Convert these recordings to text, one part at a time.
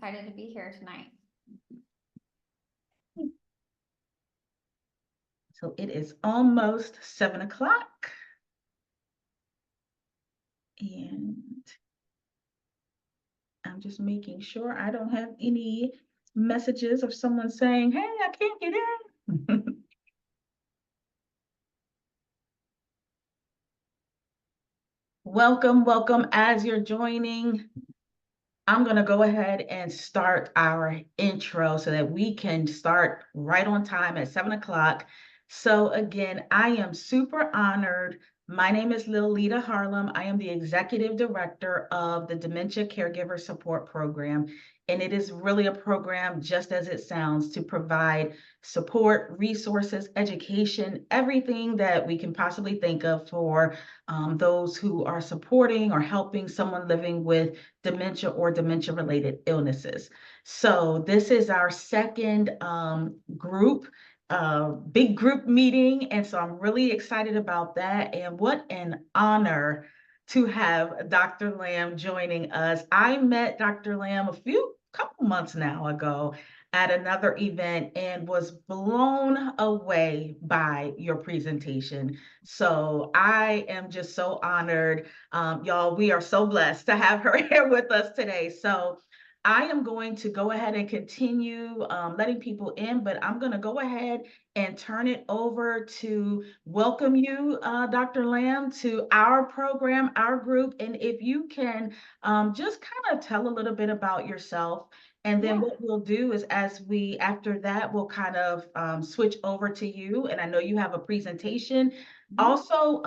Excited to be here tonight. So it is almost 7 o'clock. And I'm just making sure I don't have any messages of someone saying, hey, I can't get in. Welcome, welcome. As you're joining, I'm going to go ahead and start our intro so that we can start right on time at 7 o'clock. So again, I am super honored. My name is Lilita Harlem. I am the Executive Director of the Dementia Caregivers Support Program. And it is really a program, just as it sounds, to provide support, resources, education, everything that we can possibly think of for those who are supporting or helping someone living with dementia or dementia-related illnesses. So this is our second big group meeting. And so I'm really excited about that. And what an honor to have Dr. Lamb joining us. I met Dr. Lamb couple months now ago at another event and was blown away by your presentation. So I am just so honored. Y'all, we are so blessed to have her here with us today. So I am going to go ahead and continue letting people in, but I'm going to go ahead and turn it over to welcome you, Dr. Lamb, to our program, our group. And if you can just kind of tell a little bit about yourself. And then what we'll do is after that, we'll kind of switch over to you. And I know you have a presentation. Also,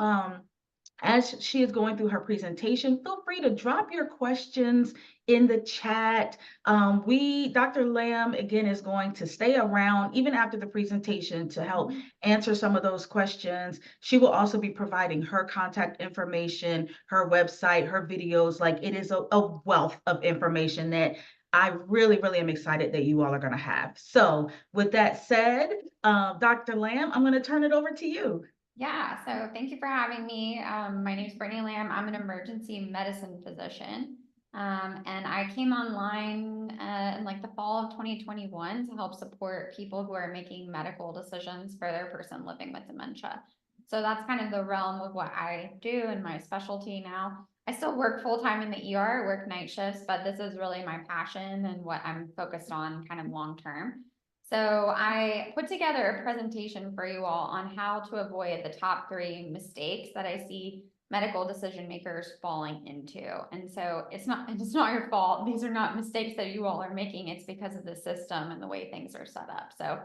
as she is going through her presentation, feel free to drop your questions in the chat. Dr. Lamb, again, is going to stay around even after the presentation to help answer some of those questions. She will also be providing her contact information, her website, her videos. Like, it is a wealth of information that I really, really am excited that you all are going to have. So with that said, Dr. Lamb, I'm going to turn it over to you. Yeah, so thank you for having me. My name is Brittany Lamb. I'm an emergency medicine physician. And I came online in like the fall of 2021 to help support people who are making medical decisions for their person living with dementia. So that's kind of the realm of what I do and my specialty now. I still work full-time in the ER, work night shifts, but this is really my passion and what I'm focused on kind of long-term. So I put together a presentation for you all on how to avoid the top 3 mistakes that I see medical decision makers falling into. And so it's not your fault. These are not mistakes that you all are making. It's because of the system and the way things are set up. So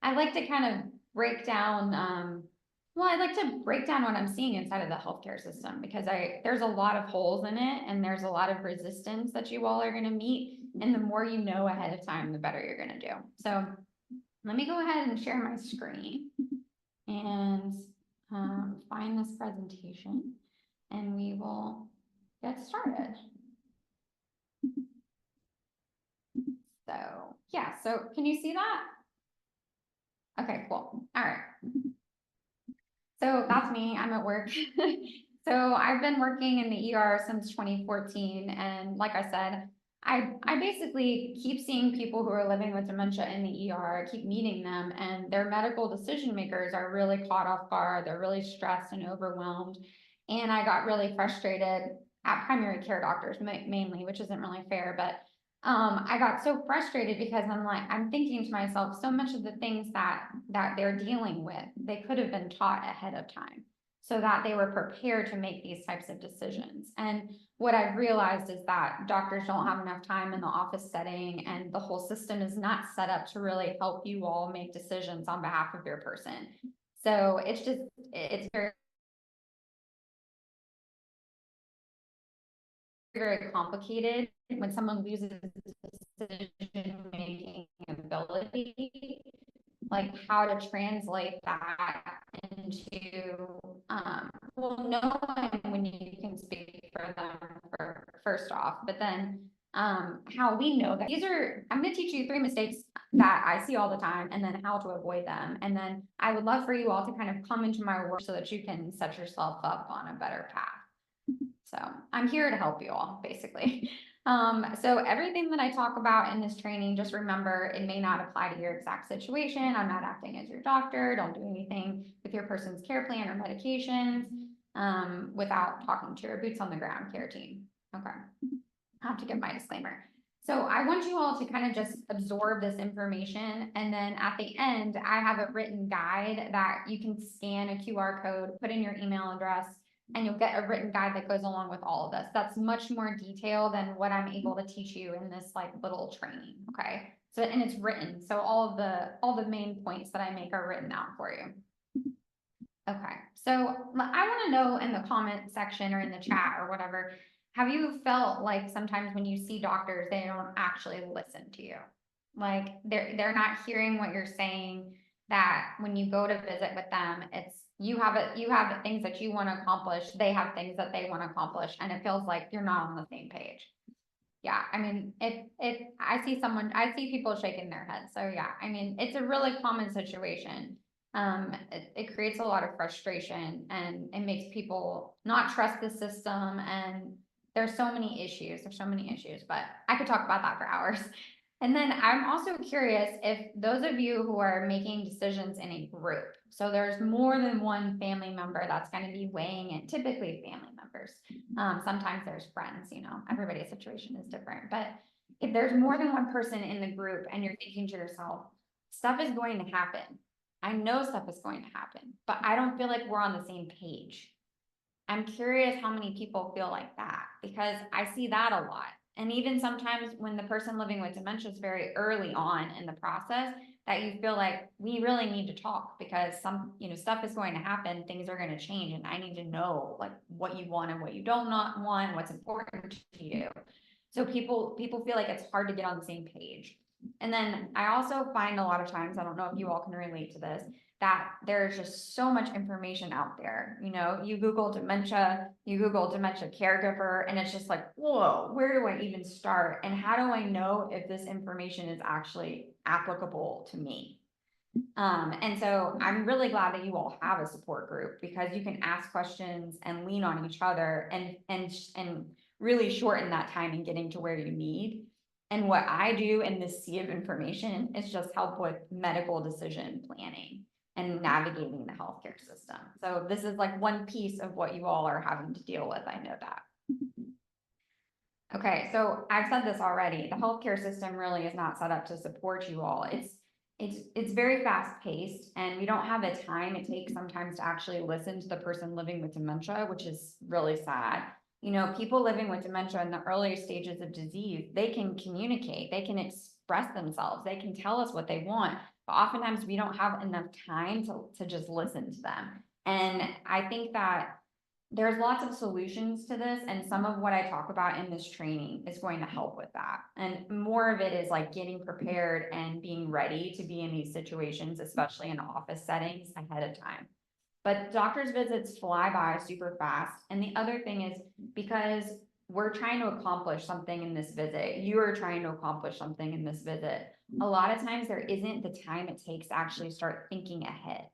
I like to kind of break down, I'd like to break down what I'm seeing inside of the healthcare system, because there's a lot of holes in it and there's a lot of resistance that you all are going to meet. And the more you know ahead of time, the better you're going to do. So let me go ahead and share my screen and find this presentation, and we will get started. So yeah, so can you see that? Okay, cool. All right. So that's me. I'm at work. So I've been working in the ER since 2014. And like I said, I basically keep seeing people who are living with dementia in the ER. I keep meeting them, and their medical decision makers are really caught off guard. They're really stressed and overwhelmed. And I got really frustrated at primary care doctors mainly, which isn't really fair, but I got so frustrated because I'm thinking to myself, so much of the things that they're dealing with, they could have been taught ahead of time so that they were prepared to make these types of decisions. And what I've realized is that doctors don't have enough time in the office setting, and the whole system is not set up to really help you all make decisions on behalf of your person. So it's very, very complicated when someone loses decision therapy, like how to translate that into, well, knowing when you can speak for them first off, but then how we know that I'm going to teach you 3 mistakes that I see all the time, and then how to avoid them. And then I would love for you all to kind of come into my work so that you can set yourself up on a better path. So I'm here to help you all, basically. So everything that I talk about in this training, just remember, it may not apply to your exact situation. I'm not acting as your doctor. Don't do anything with your person's care plan or medications without talking to your boots on the ground care team. Okay. I have to give my disclaimer. So I want you all to kind of just absorb this information. And then at the end, I have a written guide that you can scan a QR code, put in your email address, and you'll get a written guide that goes along with all of this. That's much more detailed than what I'm able to teach you in this like little training. Okay. So, and it's written. So all the main points that I make are written out for you. Okay. So I want to know in the comment section or in the chat or whatever, have you felt like sometimes when you see doctors, they don't actually listen to you? Like they're not hearing what you're saying, that when you go to visit with them, it's you have things that you want to accomplish, they have things that they want to accomplish, and it feels like you're not on the same page. Yeah, I mean, if I see people shaking their heads. So yeah, I mean, it's a really common situation. It creates a lot of frustration, and it makes people not trust the system, and there's so many issues, but I could talk about that for hours. And then I'm also curious if those of you who are making decisions in a group, so there's more than one family member that's going to be weighing in, typically family members. Sometimes there's friends, you know, everybody's situation is different, but if there's more than one person in the group and you're thinking to yourself, stuff is going to happen. I know stuff is going to happen, but I don't feel like we're on the same page. I'm curious how many people feel like that, because I see that a lot. And even sometimes when the person living with dementia is very early on in the process, that you feel like we really need to talk, because stuff is going to happen, things are going to change, and I need to know like what you want and what you don't not want, what's important to you. So people feel like it's hard to get on the same page. And then I also find a lot of times, I don't know if you all can relate to this, that there's just so much information out there. You know, you Google dementia caregiver, and it's just like, whoa, where do I even start? And how do I know if this information is actually applicable to me? And so I'm really glad that you all have a support group, because you can ask questions and lean on each other and really shorten that time in getting to where you need. And what I do in this sea of information is just help with medical decision planning and navigating the healthcare system. So this is like one piece of what you all are having to deal with. I know that. Okay, so I've said this already. The healthcare system really is not set up to support you all. It's very fast paced, and we don't have the time it takes sometimes to actually listen to the person living with dementia, which is really sad. You know, people living with dementia in the earlier stages of disease, they can communicate, they can express themselves, they can tell us what they want, but oftentimes we don't have enough time to just listen to them. And I think that there's lots of solutions to this, and some of what I talk about in this training is going to help with that. And more of it is like getting prepared and being ready to be in these situations, especially in office settings, ahead of time. But doctor's visits fly by super fast. And the other thing is, because we're trying to accomplish something in this visit, you are trying to accomplish something in this visit, a lot of times there isn't the time it takes to actually start thinking ahead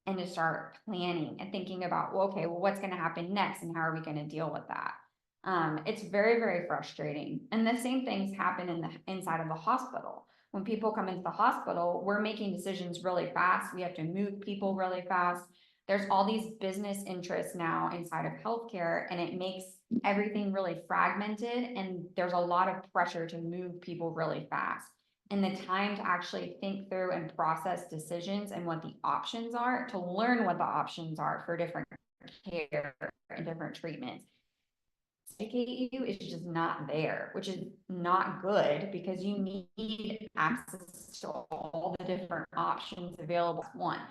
and to start planning and thinking about, well, okay, well, what's going to happen next and how are we going to deal with that? It's very, very frustrating. And the same things happen in the inside of the hospital. When people come into the hospital, we're making decisions really fast. We have to move people really fast. There's all these business interests now inside of healthcare, and it makes everything really fragmented, and there's a lot of pressure to move people really fast. And the time to actually think through and process decisions and what the options are, to learn what the options are for different care and different treatments, educate you is just not there, which is not good, because you need access to all the different options available at once.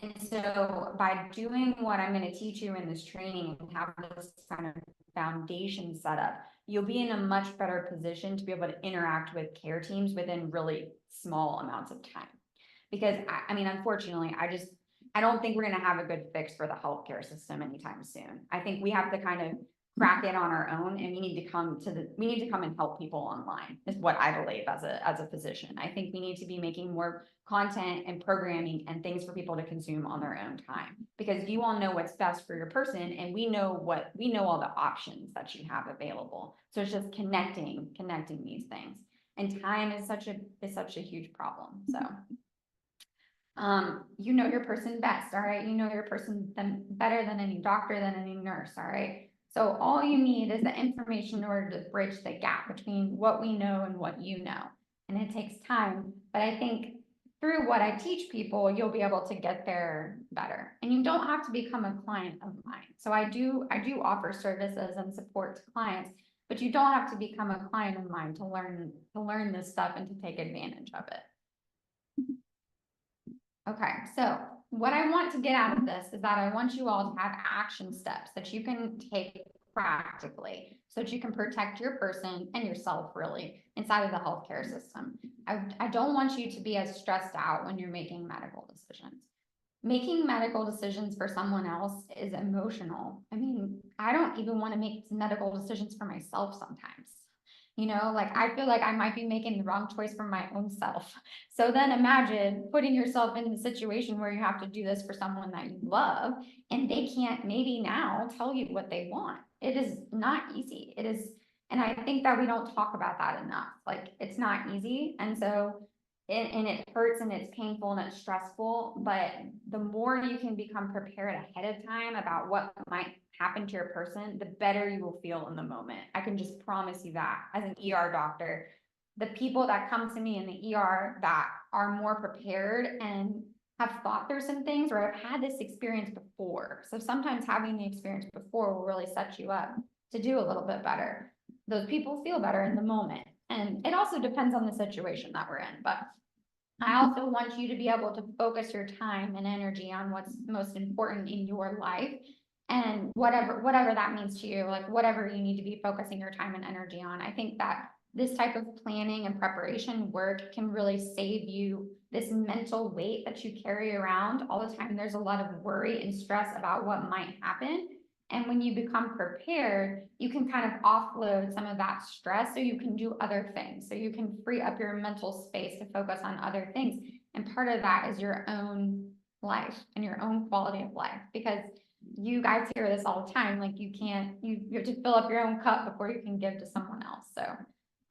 And so by doing what I'm going to teach you in this training and have this kind of foundation set up, you'll be in a much better position to be able to interact with care teams within really small amounts of time. Because I mean, unfortunately, I don't think we're gonna have a good fix for the healthcare system anytime soon. I think we have to kind of crack it on our own, and we need to come and help people online, is what I believe as a physician. I think we need to be making more content and programming and things for people to consume on their own time, because you all know what's best for your person, and we know all the options that you have available. So it's just connecting these things. And time is such a huge problem. So you know your person best, all right? You know your person better than any doctor, than any nurse, all right? So all you need is the information in order to bridge the gap between what we know and what you know. And it takes time, but I think through what I teach people, you'll be able to get there better. And you don't have to become a client of mine. So I do offer services and support to clients, but you don't have to become a client of mine to learn this stuff and to take advantage of it. Okay, so what I want to get out of this is that I want you all to have action steps that you can take practically so that you can protect your person and yourself really inside of the healthcare system. I don't want you to be as stressed out when you're making medical decisions. Making medical decisions for someone else is emotional. I mean, I don't even want to make medical decisions for myself sometimes. You know, like I feel like I might be making the wrong choice for my own self. So then imagine putting yourself in the situation where you have to do this for someone that you love, and they can't maybe now tell you what they want. It is not easy. It is, and I think that we don't talk about that enough. Like, it's not easy. And so it hurts and it's painful and it's stressful, but the more you can become prepared ahead of time about what might happen to your person, the better you will feel in the moment. I can just promise you that as an ER doctor, the people that come to me in the ER that are more prepared and have thought through some things or have had this experience before. So sometimes having the experience before will really set you up to do a little bit better. Those people feel better in the moment. And it also depends on the situation that we're in, but I also want you to be able to focus your time and energy on what's most important in your life, and whatever that means to you, like whatever you need to be focusing your time and energy on. I think that this type of planning and preparation work can really save you this mental weight that you carry around all the time. There's a lot of worry and stress about what might happen. And when you become prepared, you can kind of offload some of that stress so you can do other things. So you can free up your mental space to focus on other things. And part of that is your own life and your own quality of life, because you guys hear this all the time. Like, you have to fill up your own cup before you can give to someone else. So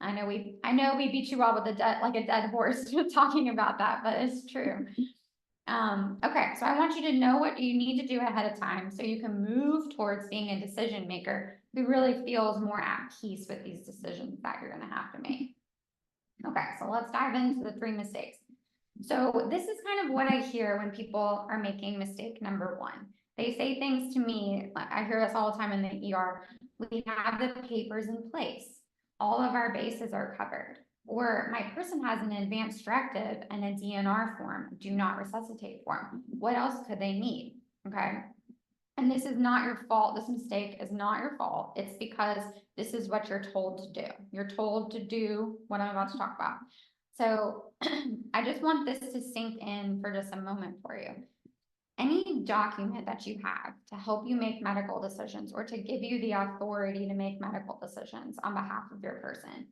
I know we beat you all with a dead horse talking about that, but it's true. Okay, so I want you to know what you need to do ahead of time so you can move towards being a decision maker who really feels more at peace with these decisions that you're going to have to make. Okay, so let's dive into the 3 mistakes. So this is kind of what I hear when people are making mistake number 1. They say things to me, I hear this all the time in the ER, we have the papers in place. All of our bases are covered. Or my person has an advanced directive and a DNR form, do not resuscitate form. What else could they need? Okay. And this is not your fault. This mistake is not your fault. It's because this is what you're told to do. You're told to do what I'm about to talk about. So I just want this to sink in for just a moment for you. Any document that you have to help you make medical decisions or to give you the authority to make medical decisions on behalf of your person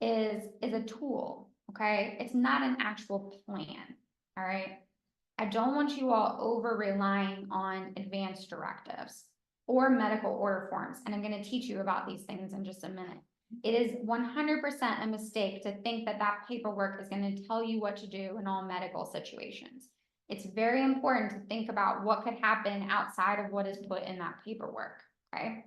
is a tool, okay? It's not an actual plan, all right? I don't want you all over relying on advanced directives or medical order forms, and I'm going to teach you about these things in just a minute. It is 100% a mistake to think that that paperwork is going to tell you what to do in all medical situations. It's very important to think about what could happen outside of what is put in that paperwork, okay?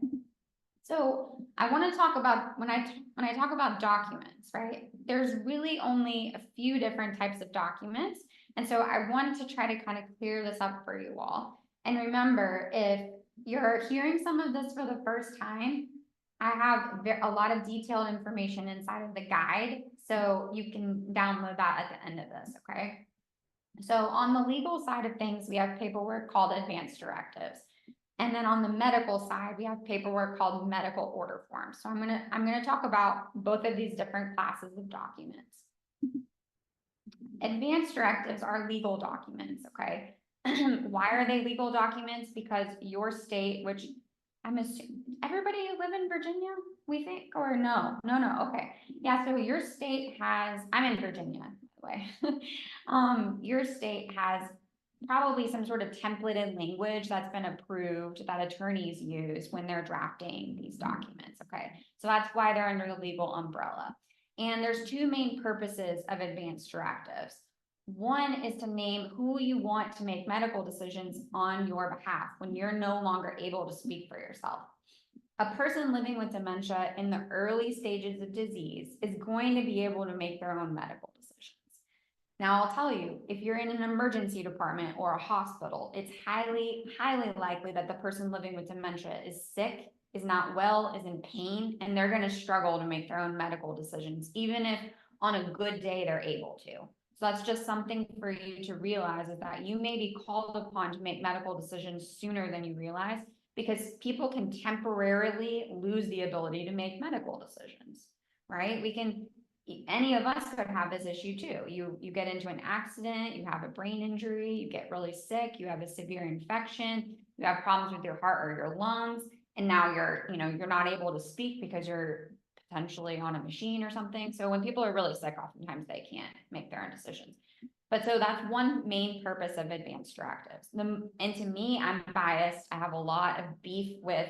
So I want to talk about, when I talk about documents, right? There's really only a few different types of documents. And so I wanted to try to kind of clear this up for you all. And remember, if you're hearing some of this for the first time, I have a lot of detailed information inside of the guide, so you can download that at the end of this, okay? So on the legal side of things, we have paperwork called advanced directives. And then on the medical side, we have paperwork called medical order forms. So I'm gonna talk about both of these different classes of documents. Advanced directives are legal documents, okay? Why are they legal documents? Because your state, which I'm assuming, everybody live in Virginia, we think, or no? No, okay. Yeah, so your state has, I'm in Virginia, by the way. Your state has probably some sort of templated language that's been approved that attorneys use when they're drafting these documents, okay? So that's why they're under the legal umbrella. And there's two main purposes of advanced directives. One is to name who you want to make medical decisions on your behalf when you're no longer able to speak for yourself. A person living with dementia in the early stages of disease is going to be able to make their own medical decisions. Now, I'll tell you, if you're in an emergency department or a hospital, it's highly, highly likely that the person living with dementia is sick, is not well, is in pain, and they're going to struggle to make their own medical decisions, even if on a good day they're able to. So that's just something for you to realize, is that you may be called upon to make medical decisions sooner than you realize, because people can temporarily lose the ability to make medical decisions, right? Any of us could have this issue too. You get into an accident, you have a brain injury, you get really sick, you have a severe infection, you have problems with your heart or your lungs, and now you're not able to speak because you're potentially on a machine or something. So when people are really sick, oftentimes they can't make their own decisions. But so that's one main purpose of advanced directives. And to me, I'm biased. I have a lot of beef with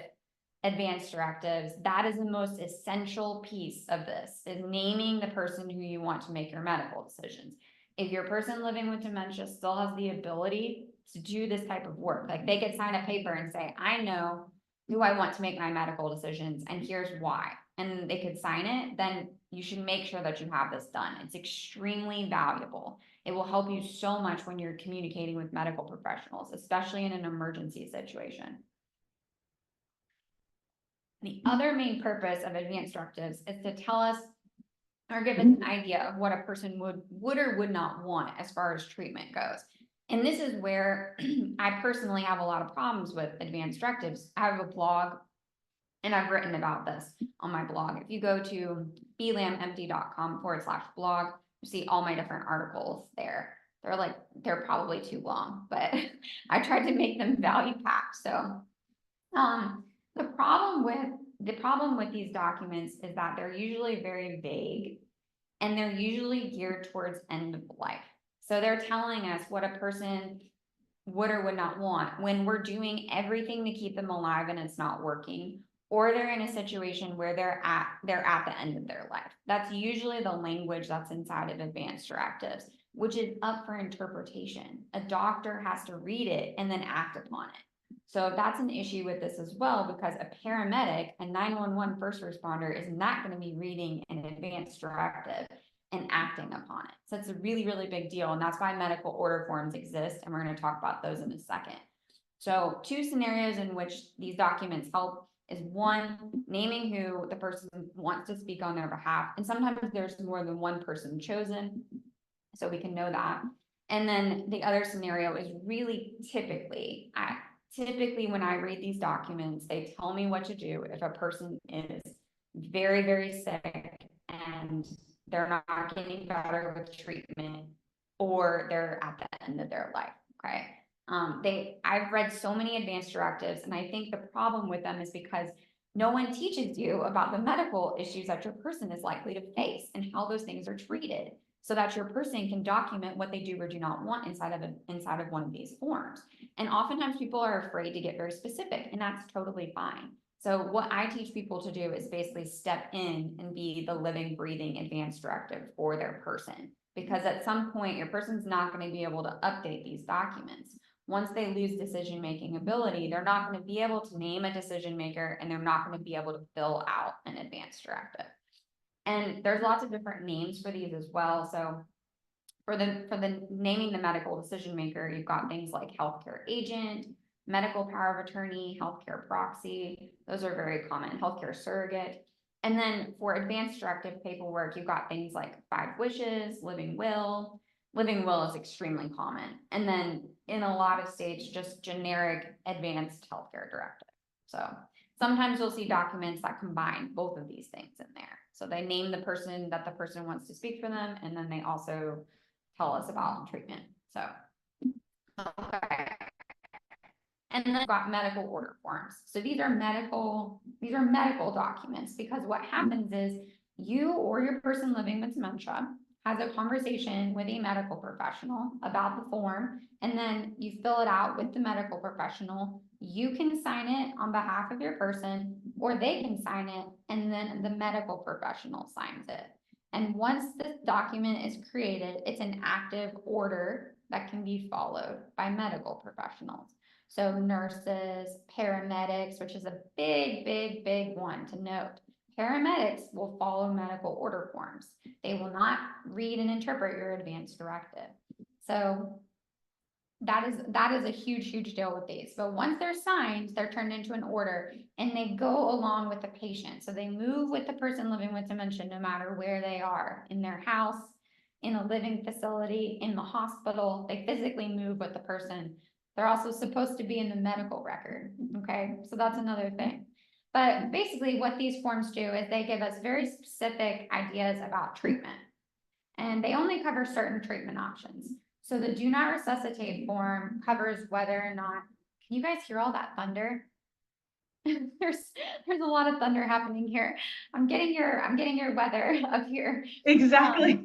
advanced directives. That is the most essential piece of this, is naming the person who you want to make your medical decisions. If your person living with dementia still has the ability to do this type of work, like they could sign a paper and say, I know who I want to make my medical decisions, and here's why, and they could sign it, then you should make sure that you have this done. It's extremely valuable. It will help you so much when you're communicating with medical professionals, especially in an emergency situation. The other main purpose of advanced directives is to tell us or give us an idea of what a person would or would not want as far as treatment goes. And this is where I personally have a lot of problems with advanced directives. I have a blog and I've written about this on my blog. If you go to BLambMD.com/blog, you see all my different articles there. They're probably too long, but I tried to make them value packed. So the problem with these documents is that they're usually very vague, and they're usually geared towards end of life. So they're telling us what a person would or would not want when we're doing everything to keep them alive and it's not working, or they're in a situation where they're at the end of their life. That's usually the language that's inside of advanced directives, which is up for interpretation. A doctor has to read it and then act upon it. So that's an issue with this as well, because a paramedic, a 911 first responder, is not going to be reading an advanced directive and acting upon it. So it's a really, really big deal. And that's why medical order forms exist. And we're going to talk about those in a second. So two scenarios in which these documents help is one, naming who the person wants to speak on their behalf. And sometimes there's more than one person chosen, so we can know that. And then the other scenario is really typically when I read these documents, they tell me what to do if a person is very, very sick and they're not getting better with treatment, or they're at the end of their life, okay? I've read so many advanced directives, and I think the problem with them is because no one teaches you about the medical issues that your person is likely to face and how those things are treated, so that your person can document what they do or do not want inside of one of these forms. And oftentimes people are afraid to get very specific, and that's totally fine. So what I teach people to do is basically step in and be the living, breathing advanced directive for their person. Because at some point, your person's not going to be able to update these documents. Once they lose decision-making ability, they're not going to be able to name a decision maker, and they're not going to be able to fill out an advanced directive. And there's lots of different names for these as well. So for the naming the medical decision maker, you've got things like healthcare agent, medical power of attorney, healthcare proxy. Those are very common. Healthcare surrogate. And then for advanced directive paperwork, you've got things like 5 wishes, living will, living will is extremely common. And then in a lot of states, just generic advanced healthcare directive. So sometimes you'll see documents that combine both of these things in there. So they name the person that the person wants to speak for them, and then they also tell us about treatment. So, okay. And then got medical order forms. So these are medical documents, because what happens is you or your person living with dementia has a conversation with a medical professional about the form, and then you fill it out with the medical professional. You can sign it on behalf of your person, or they can sign it, and then the medical professional signs it. And once this document is created, it's an active order that can be followed by medical professionals. So nurses, paramedics, which is a big one to note. Paramedics will follow medical order forms. They will not read and interpret your advance directive. So that is a huge deal with these. But once they're signed, they're turned into an order, and they go along with the patient. So they move with the person living with dementia, no matter where they are, in their house, in a living facility, in the hospital. They physically move with the person. They're also supposed to be in the medical record. Okay, so that's another thing. But basically what these forms do is they give us very specific ideas about treatment, and they only cover certain treatment options. So the do not resuscitate form covers whether or not, can you guys hear all that thunder? There's a lot of thunder happening here. I'm getting your weather up here. Exactly.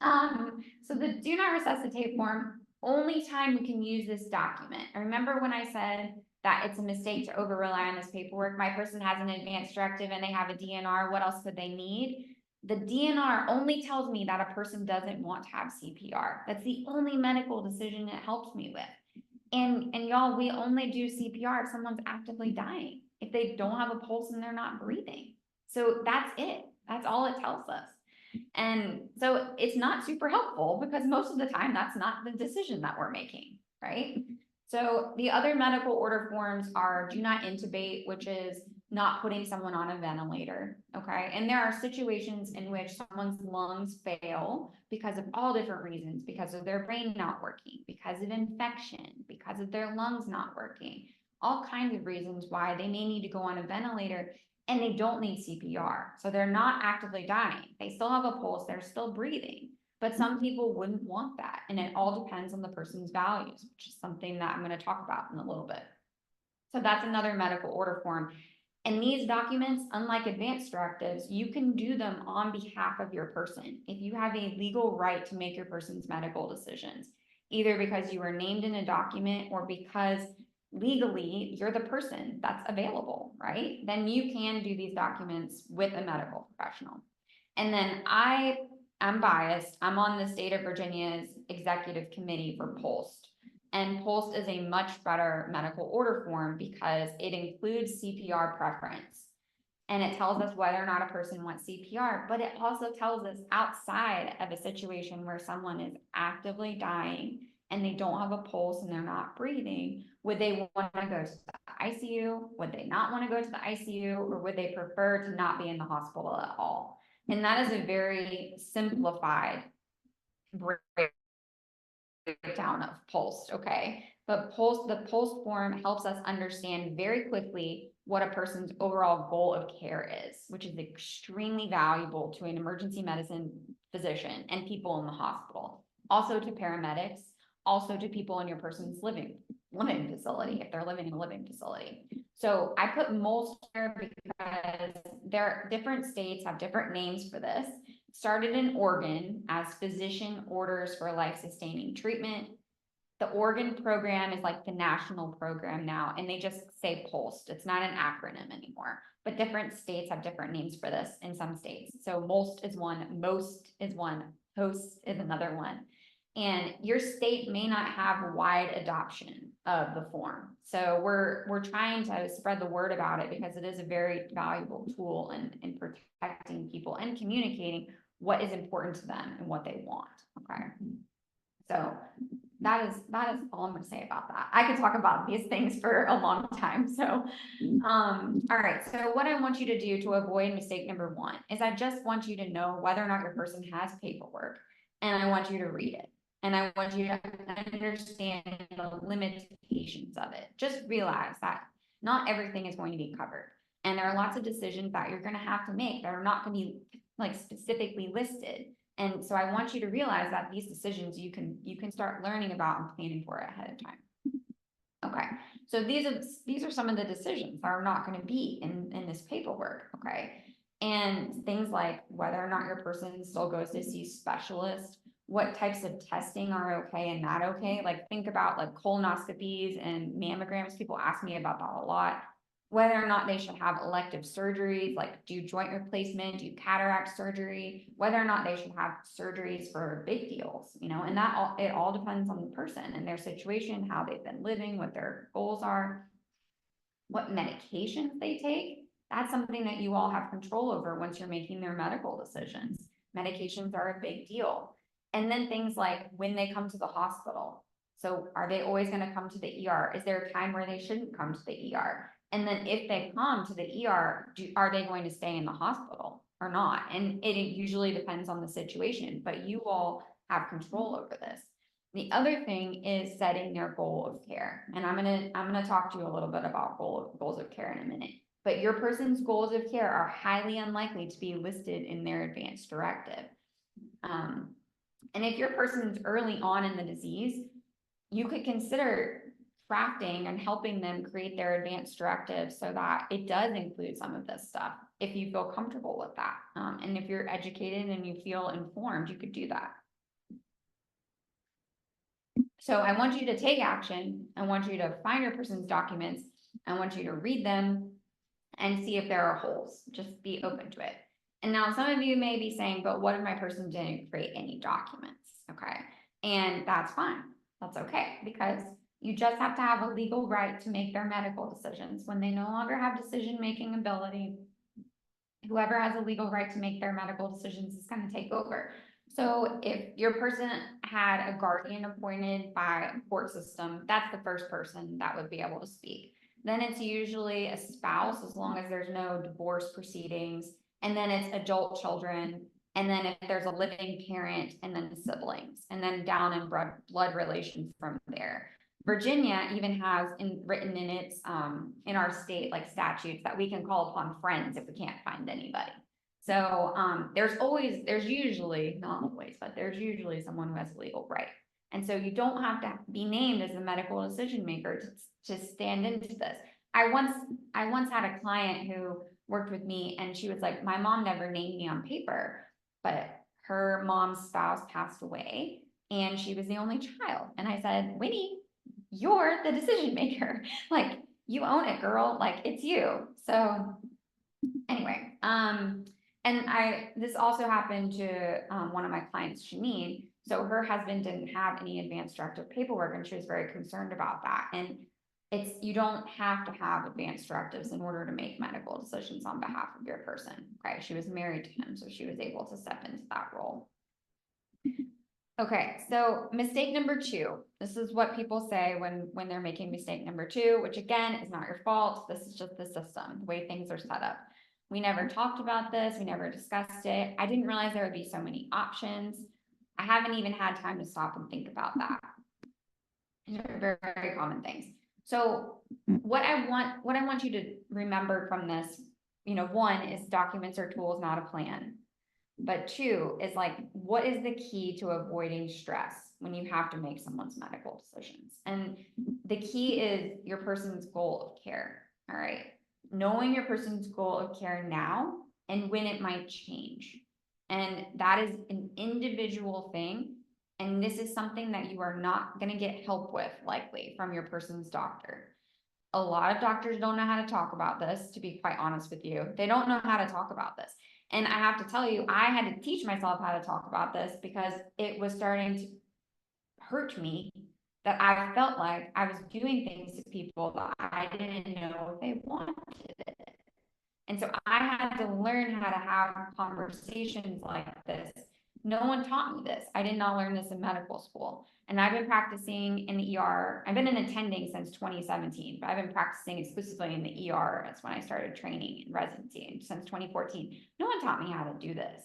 So the do not resuscitate form, only time we can use this document. And remember when I said that it's a mistake to over rely on this paperwork? My person has an advance directive and they have a DNR. What else could they need? The DNR only tells me that a person doesn't want to have CPR. That's the only medical decision it helps me with. And y'all, we only do CPR if someone's actively dying, if they don't have a pulse and they're not breathing. So that's it. That's all it tells us. And so it's not super helpful, because most of the time that's not the decision that we're making, right? So the other medical order forms are do not intubate, which is not putting someone on a ventilator, okay? And there are situations in which someone's lungs fail because of all different reasons, because of their brain not working, because of infection, because of their lungs not working, all kinds of reasons why they may need to go on a ventilator, and they don't need CPR. So they're not actively dying. They still have a pulse, they're still breathing. But some people wouldn't want that. And it all depends on the person's values, which is something that I'm going to talk about in a little bit. So that's another medical order form. And these documents, unlike advance directives, you can do them on behalf of your person. If you have a legal right to make your person's medical decisions, either because you were named in a document or because legally you're the person that's available, right? Then you can do these documents with a medical professional. And then I'm biased. I'm on the state of Virginia's executive committee for POST. And POST is a much better medical order form because it includes CPR preference. And it tells us whether or not a person wants CPR, but it also tells us outside of a situation where someone is actively dying and they don't have a pulse and they're not breathing, would they want to go to the ICU? Would they not want to go to the ICU? Or would they prefer to not be in the hospital at all? And that is a very simplified breakdown of POST, okay? But the POST form helps us understand very quickly what a person's overall goal of care is, which is extremely valuable to an emergency medicine physician and people in the hospital. Also to paramedics, also to people in your person's living facility, if they're living in a living facility. So I put most here because there are different states have different names for this. Started in Oregon as physician orders for life-sustaining treatment. The Oregon program is like the national program now, and they just say POST. It's not an acronym anymore, but different states have different names for this in some states. So MOST is one, MOST is one, POST is another one. And your state may not have wide adoption of the form. So we're trying to spread the word about it because it is a very valuable tool in protecting people and communicating what is important to them and what they want, okay? So that is all I'm gonna say about that. I could talk about these things for a long time. So, all right. So what I want you to do to avoid mistake number one is I just want you to know whether or not your person has paperwork. and I want you to read it. And I want you to understand the limitations of it. Just realize that not everything is going to be covered. And there are lots of decisions that you're gonna have to make that are not gonna be like specifically listed. And so I want you to realize that these decisions you can start learning about and planning for it ahead of time. Okay, so these are some of the decisions that are not gonna be in this paperwork, okay? And things like whether or not your person still goes to see specialists, what types of testing are okay and not okay. Like think about like colonoscopies and mammograms. People ask me about that a lot. Whether or not they should have elective surgeries, like do joint replacement, do cataract surgery, whether or not they should have surgeries for big deals, you know, and it all depends on the person and their situation, how they've been living, what their goals are, what medications they take. That's something that you all have control over once you're making their medical decisions. Medications are a big deal. And then things like when they come to the hospital. So are they always going to come to the ER? Is there a time where they shouldn't come to the ER? And then if they come to the ER, are they going to stay in the hospital or not? And it usually depends on the situation, but you all have control over this. The other thing is setting their goal of care. And I'm gonna talk to you a little bit about goals of care in a minute. But your person's goals of care are highly unlikely to be listed in their advanced directive. And if your person's early on in the disease, you could consider crafting and helping them create their advanced directive so that it does include some of this stuff, if you feel comfortable with that. And if you're educated and you feel informed, you could do that. So I want you to take action. I want you to find your person's documents. I want you to read them and see if there are holes. Just be open to it. And now some of you may be saying, but what if my person didn't create any documents? Okay. And that's fine. That's okay, because you just have to have a legal right to make their medical decisions. When they no longer have decision-making ability, whoever has a legal right to make their medical decisions is going to take over. So if your person had a guardian appointed by a court system, that's the first person that would be able to speak. Then it's usually a spouse, as long as there's no divorce proceedings. And then it's adult children. And then if there's a living parent, and then siblings, and then down in blood relations from there. Virginia even has written in its in our state like statutes that we can call upon friends if we can't find anybody. So there's usually, not always, but there's usually someone who has a legal right. And so you don't have to be named as a medical decision maker to stand into this. I once had a client who worked with me and she was like, my mom never named me on paper, but her mom's spouse passed away and she was the only child. And I said, Winnie, you're the decision maker. Like, you own it, girl. Like, it's you. So anyway, this also happened to one of my clients, Janine. So her husband didn't have any advanced directive paperwork and she was very concerned about that. And you don't have to have advanced directives in order to make medical decisions on behalf of your person. Okay, she was married to him, so she was able to step into that role. Okay, so mistake number 2. This is what people say when they're making mistake number 2, which again is not your fault. This is just the system, the way things are set up. We never talked about this. We never discussed it. I didn't realize there would be so many options. I haven't even had time to stop and think about that. These are very, very common things. So what I want you to remember from this, you know, 1 is documents are tools, not a plan. But 2 is like, what is the key to avoiding stress when you have to make someone's medical decisions? And the key is your person's goal of care. All right. Knowing your person's goal of care now and when it might change. And that is an individual thing. And this is something that you are not going to get help with likely from your person's doctor. A lot of doctors don't know how to talk about this, to be quite honest with you. They don't know how to talk about this. And I have to tell you, I had to teach myself how to talk about this because it was starting to hurt me that I felt like I was doing things to people that I didn't know if they wanted it. And so I had to learn how to have conversations like this. No one taught me this. I did not learn this in medical school. And I've been practicing in the ER. I've been in attending since 2017, but I've been practicing exclusively in the ER. That's when I started training in residency since 2014. No one taught me how to do this.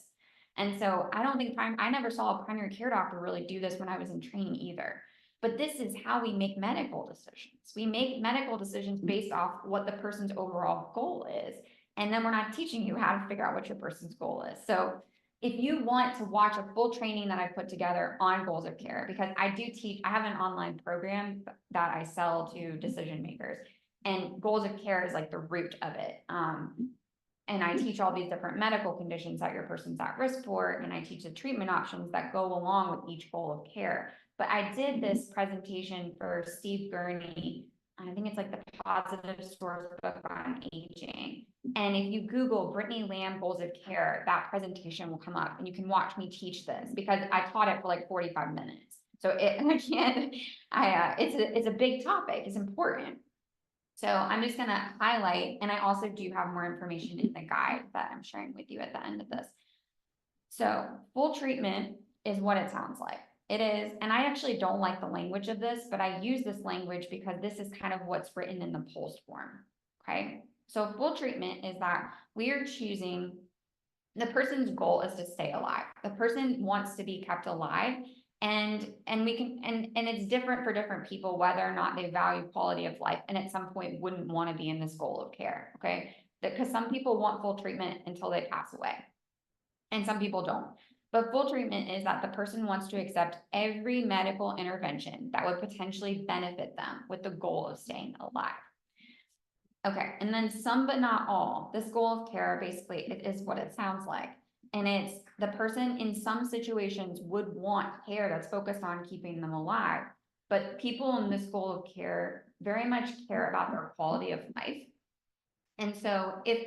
And so I don't think I never saw a primary care doctor really do this when I was in training either. But this is how we make medical decisions. We make medical decisions based off what the person's overall goal is. And then we're not teaching you how to figure out what your person's goal is. So if you want to watch a full training that I put together on goals of care, because I do teach, I have an online program that I sell to decision makers, and goals of care is like the root of it. And I teach all these different medical conditions that your person's at risk for, and I teach the treatment options that go along with each goal of care. But I did this presentation for Steve Gurney. I think it's like the Positive Source book on aging. And if you Google Brittany Lamb goals of care, that presentation will come up and you can watch me teach this because I taught it for like 45 minutes. So it's a big topic, it's important. So I'm just gonna highlight, and I also do have more information in the guide that I'm sharing with you at the end of this. So full treatment is what it sounds like. It is, and I actually don't like the language of this, but I use this language because this is kind of what's written in the POLST form, okay? So full treatment is that we are choosing, the person's goal is to stay alive. The person wants to be kept alive, and we can, and it's different for different people, whether or not they value quality of life, and at some point wouldn't want to be in this goal of care, okay? Because some people want full treatment until they pass away, and some people don't. But full treatment is that the person wants to accept every medical intervention that would potentially benefit them with the goal of staying alive. Okay, and then some but not all. This goal of care, basically, it is what it sounds like. And it's the person in some situations would want care that's focused on keeping them alive. But people in this goal of care very much care about their quality of life. And so if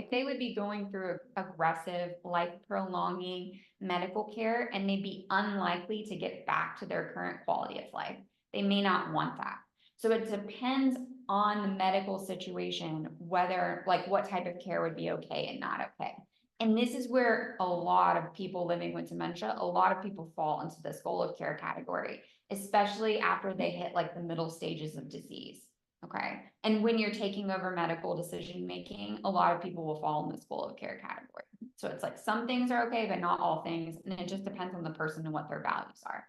they would be going through aggressive, life prolonging medical care, and they'd be unlikely to get back to their current quality of life, they may not want that. So it depends on the medical situation, whether, like, what type of care would be okay and not okay. And this is where a lot of people living with dementia, a lot of people fall into this goal of care category, especially after they hit like the middle stages of disease. Okay. And when you're taking over medical decision making, a lot of people will fall in this goal of care category. So it's like some things are okay, but not all things. And it just depends on the person and what their values are.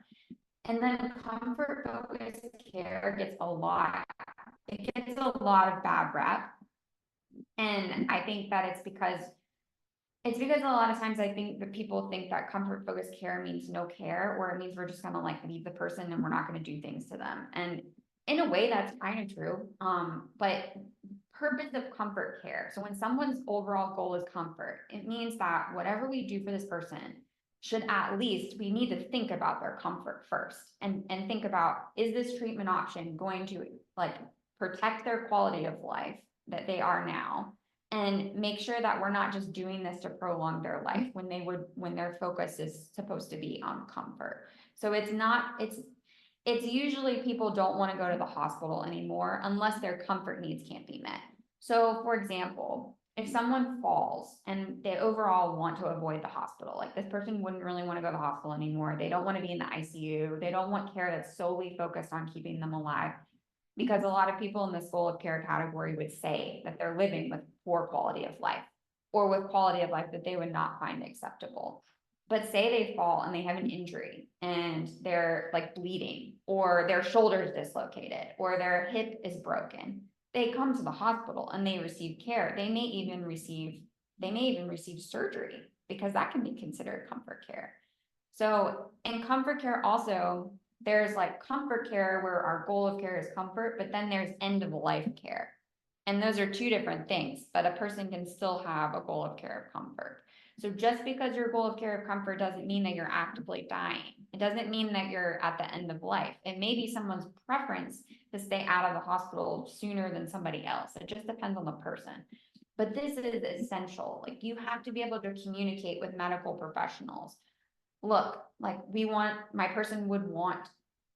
And then comfort focused care gets a lot of bad rep. And I think that it's because a lot of times I think that people think that comfort focused care means no care, or it means we're just gonna like leave the person and we're not gonna do things to them. And in a way that's kind of true. But purpose of comfort care. So when someone's overall goal is comfort, it means that whatever we do for this person should, at least we need to think about their comfort first and think about, is this treatment option going to like protect their quality of life that they are now, and make sure that we're not just doing this to prolong their life when their focus is supposed to be on comfort. So it's usually people don't want to go to the hospital anymore unless their comfort needs can't be met. So for example, if someone falls and they overall want to avoid the hospital, like this person wouldn't really want to go to the hospital anymore. They don't want to be in the ICU. They don't want care that's solely focused on keeping them alive. Because a lot of people in this goal of care category would say that they're living with poor quality of life, or with quality of life that they would not find acceptable. But say they fall and they have an injury and they're like bleeding, or their shoulder's dislocated, or their hip is broken. They come to the hospital and they receive care. They may even receive surgery, because that can be considered comfort care. So in comfort care also, there's like comfort care where our goal of care is comfort, but then there's end of life care. And those are two different things, but a person can still have a goal of care of comfort. So just because your goal of care of comfort doesn't mean that you're actively dying. It doesn't mean that you're at the end of life. It may be someone's preference to stay out of the hospital sooner than somebody else. It just depends on the person. But this is essential. Like, you have to be able to communicate with medical professionals. Look, like, my person would want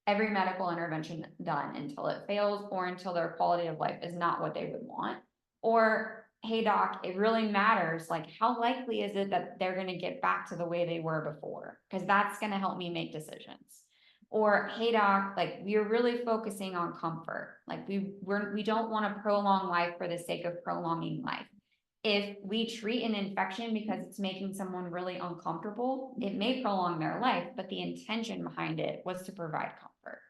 every medical intervention done until it fails, or until their quality of life is not what they would want. Or, hey doc, it really matters, like, how likely is it that they're going to get back to the way they were before? Because that's going to help me make decisions. Or, hey doc, like, we're really focusing on comfort. Like, we don't want to prolong life for the sake of prolonging life. if we treat an infection because it's making someone really uncomfortable, it may prolong their life, but the intention behind it was to provide comfort.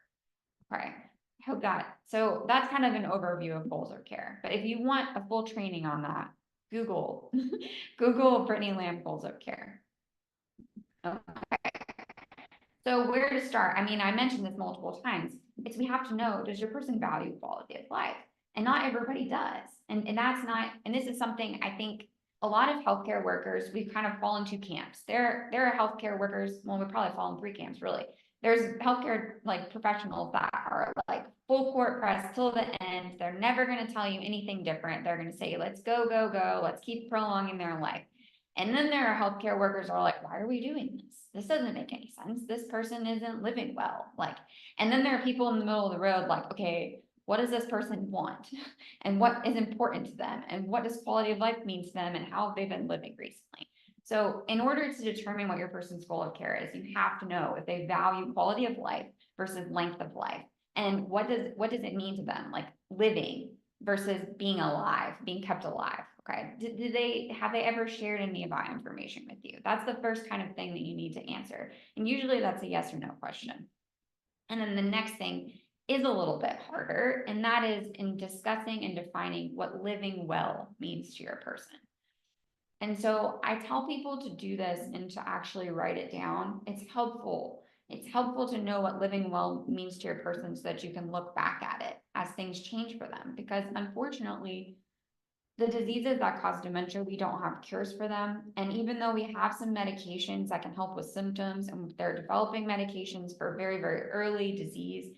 Okay, I hope that, so that's kind of an overview of goals of care. But if you want a full training on that, Google, Google Brittany Lamb goals of care. Okay. So where to start? I mean, I mentioned this multiple times. It's we have to know, does your person value quality of life? And not everybody does. And that's not, and this is something I think a lot of healthcare workers, we kind of fall in two camps. There are healthcare workers, well, we probably fall in three camps really. There's healthcare like professionals that are like full court press till the end. They're never going to tell you anything different. They're going to say, let's go, go, go. Let's keep prolonging their life. And then there are healthcare workers who are like, why are we doing this? This doesn't make any sense. This person isn't living well. Like, and then there are people in the middle of the road, like, okay, what does this person want? And what is important to them? And what does quality of life mean to them? And how have they been living recently? So in order to determine what your person's goal of care is, you have to know if they value quality of life versus length of life. And what does it mean to them? Like living versus being alive, being kept alive. Okay. Have they ever shared any of that information with you? That's the first kind of thing that you need to answer. And usually that's a yes or no question. And then the next thing is a little bit harder, and that is in discussing and defining what living well means to your person. And so I tell people to do this and to actually write it down. It's helpful. It's helpful to know what living well means to your person so that you can look back at it as things change for them. Because unfortunately, the diseases that cause dementia, we don't have cures for them. And even though we have some medications that can help with symptoms, and they're developing medications for very, very early disease,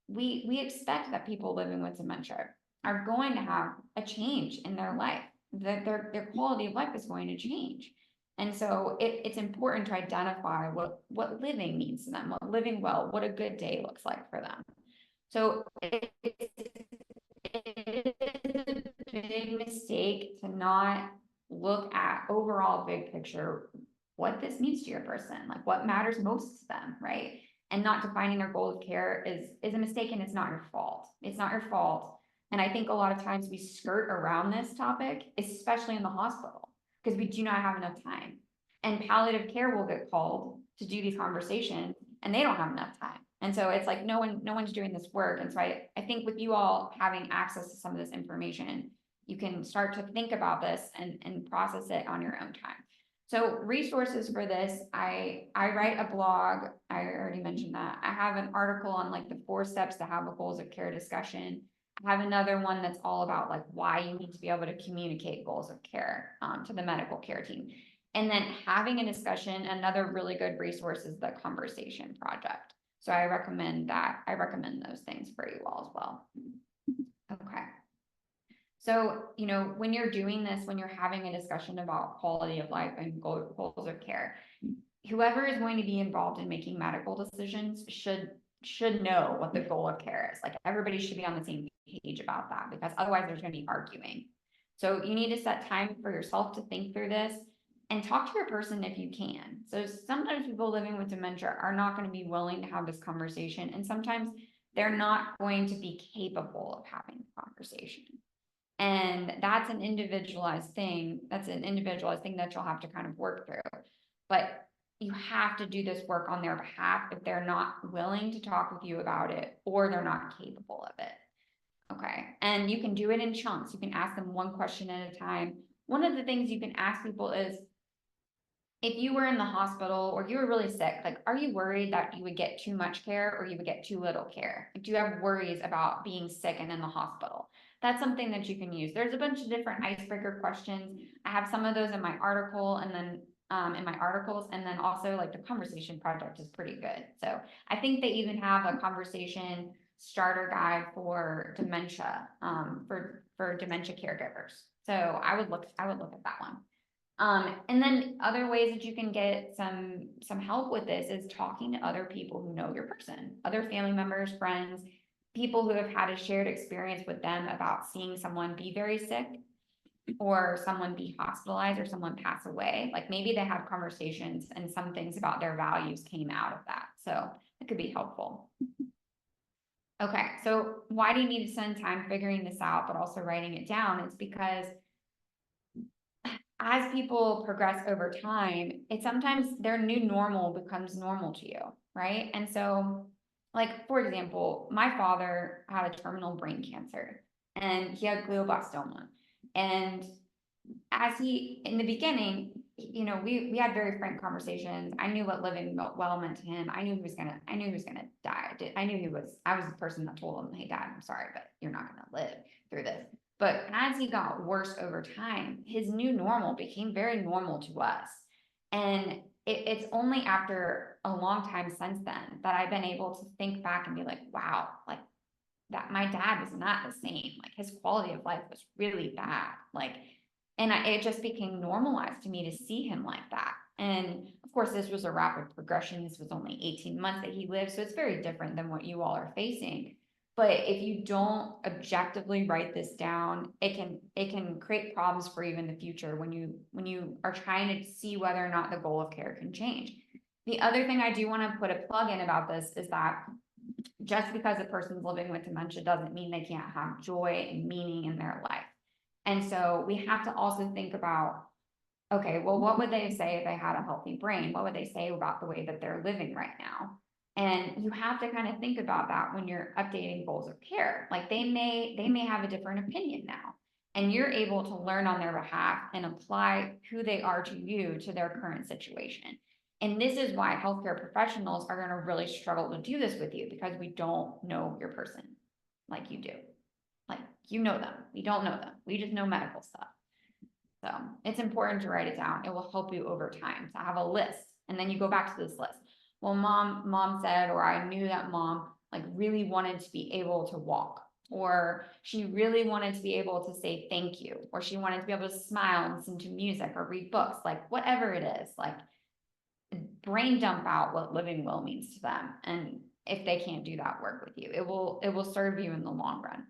we expect that people living with dementia are going to have a change in their life. Their quality of life is going to change. And so it's important to identify what living means to them, what living well, what a good day looks like for them. So it is a big mistake to not look at overall big picture, what this means to your person, like what matters most to them, right? And not defining their goal of care is a mistake, and it's not your fault. It's not your fault. And I think a lot of times we skirt around this topic, especially in the hospital, because we do not have enough time. And palliative care will get called to do these conversations, and they don't have enough time. And so it's like no one's doing this work. And so I think with you all having access to some of this information, you can start to think about this and process it on your own time. So resources for this, I write a blog. I already mentioned that. I have an article on like the 4 steps to have a goals of care discussion. I have another one that's all about like why you need to be able to communicate goals of care to the medical care team. And then having a discussion, another really good resource is the Conversation Project. So I recommend that. I recommend those things for you all as well. Okay. So, you know, when you're doing this, when you're having a discussion about quality of life and goals of care, whoever is going to be involved in making medical decisions should know what the goal of care is. Like everybody should be on the same page about that, because otherwise there's going to be arguing. So you need to set time for yourself to think through this and talk to your person if you can. So sometimes people living with dementia are not going to be willing to have this conversation, and sometimes they're not going to be capable of having the conversation. And that's an individualized thing. That's an individualized thing that you'll have to kind of work through. But you have to do this work on their behalf if they're not willing to talk with you about it or they're not capable of it. Okay. And you can do it in chunks. You can ask them one question at a time. One of the things you can ask people is, if you were in the hospital or you were really sick, like, are you worried that you would get too much care or you would get too little care? Do you have worries about being sick and in the hospital? That's something that you can use. There's a bunch of different icebreaker questions. I have some of those in my article, and then in my articles, and then also like the Conversation Project is pretty good. So I think they even have a conversation starter guide for dementia, for dementia caregivers. So I would look at that one. And then other ways that you can get some help with this is talking to other people who know your person, other family members, friends, people who have had a shared experience with them about seeing someone be very sick or someone be hospitalized or someone pass away. Like maybe they had conversations and some things about their values came out of that. So it could be helpful. Okay, so why do you need to spend time figuring this out, but also writing it down? It's because as people progress over time, it sometimes their new normal becomes normal to you, right? And so, like, for example, my father had a terminal brain cancer and he had glioblastoma. And as he, in the beginning, you know, we had very frank conversations. I knew what living well meant to him. I knew he was gonna die. I was the person that told him, hey, Dad, I'm sorry, but you're not gonna live through this. But as he got worse over time, his new normal became very normal to us. And it's only after a long time since then that I've been able to think back and be like, wow, like that my dad was not the same. Like his quality of life was really bad. Like, and it just became normalized to me to see him like that. And of course, this was a rapid progression. This was only 18 months that he lived. So it's very different than what you all are facing. But if you don't objectively write this down, it can create problems for you in the future when you are trying to see whether or not the goal of care can change. The other thing I do want to put a plug in about this is that just because a person's living with dementia doesn't mean they can't have joy and meaning in their life. And so we have to also think about, okay, well, what would they say if they had a healthy brain? What would they say about the way that they're living right now? And you have to kind of think about that when you're updating goals of care. Like they may have a different opinion now, and you're able to learn on their behalf and apply who they are to you to their current situation. And this is why healthcare professionals are going to really struggle to do this with you, because we don't know your person like you do. Like you know them, we don't know them. We just know medical stuff. So it's important to write it down. It will help you over time to have a list. And then you go back to this list. Well, mom said, or I knew that mom like really wanted to be able to walk, or she really wanted to be able to say thank you, or she wanted to be able to smile and listen to music or read books, like whatever it is, like brain dump out what living well means to them. And if they can't do that, work with you. It will serve you in the long run.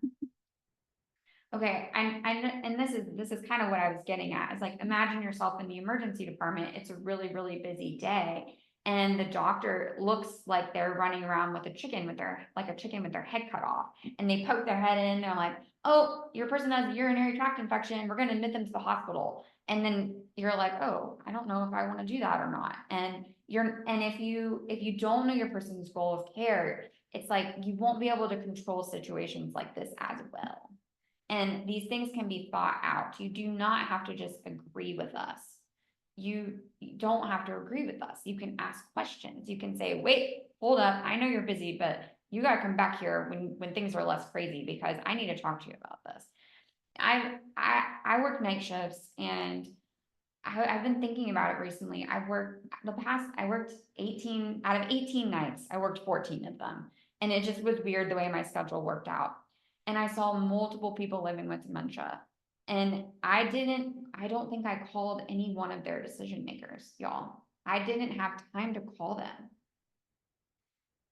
Okay, and this is kind of what I was getting at. Is like, imagine yourself in the emergency department. It's a really, really busy day, and the doctor looks like they're running around with a chicken with their head cut off, and they poke their head in. They're like, "Oh, your person has a urinary tract infection. We're going to admit them to the hospital." And then you're like, "Oh, I don't know if I want to do that or not." And if you don't know your person's goal of care, it's like you won't be able to control situations like this as well. And these things can be thought out. You do not have to just agree with us. You don't have to agree with us. You can ask questions. You can say, wait, hold up. I know you're busy, but you got to come back here when things are less crazy, because I need to talk to you about this. I work night shifts, and I've been thinking about it recently. I worked 18 out of 18 nights. I worked 14 of them. And it just was weird the way my schedule worked out. And I saw multiple people living with dementia. And I don't think I called any one of their decision makers, y'all. I didn't have time to call them.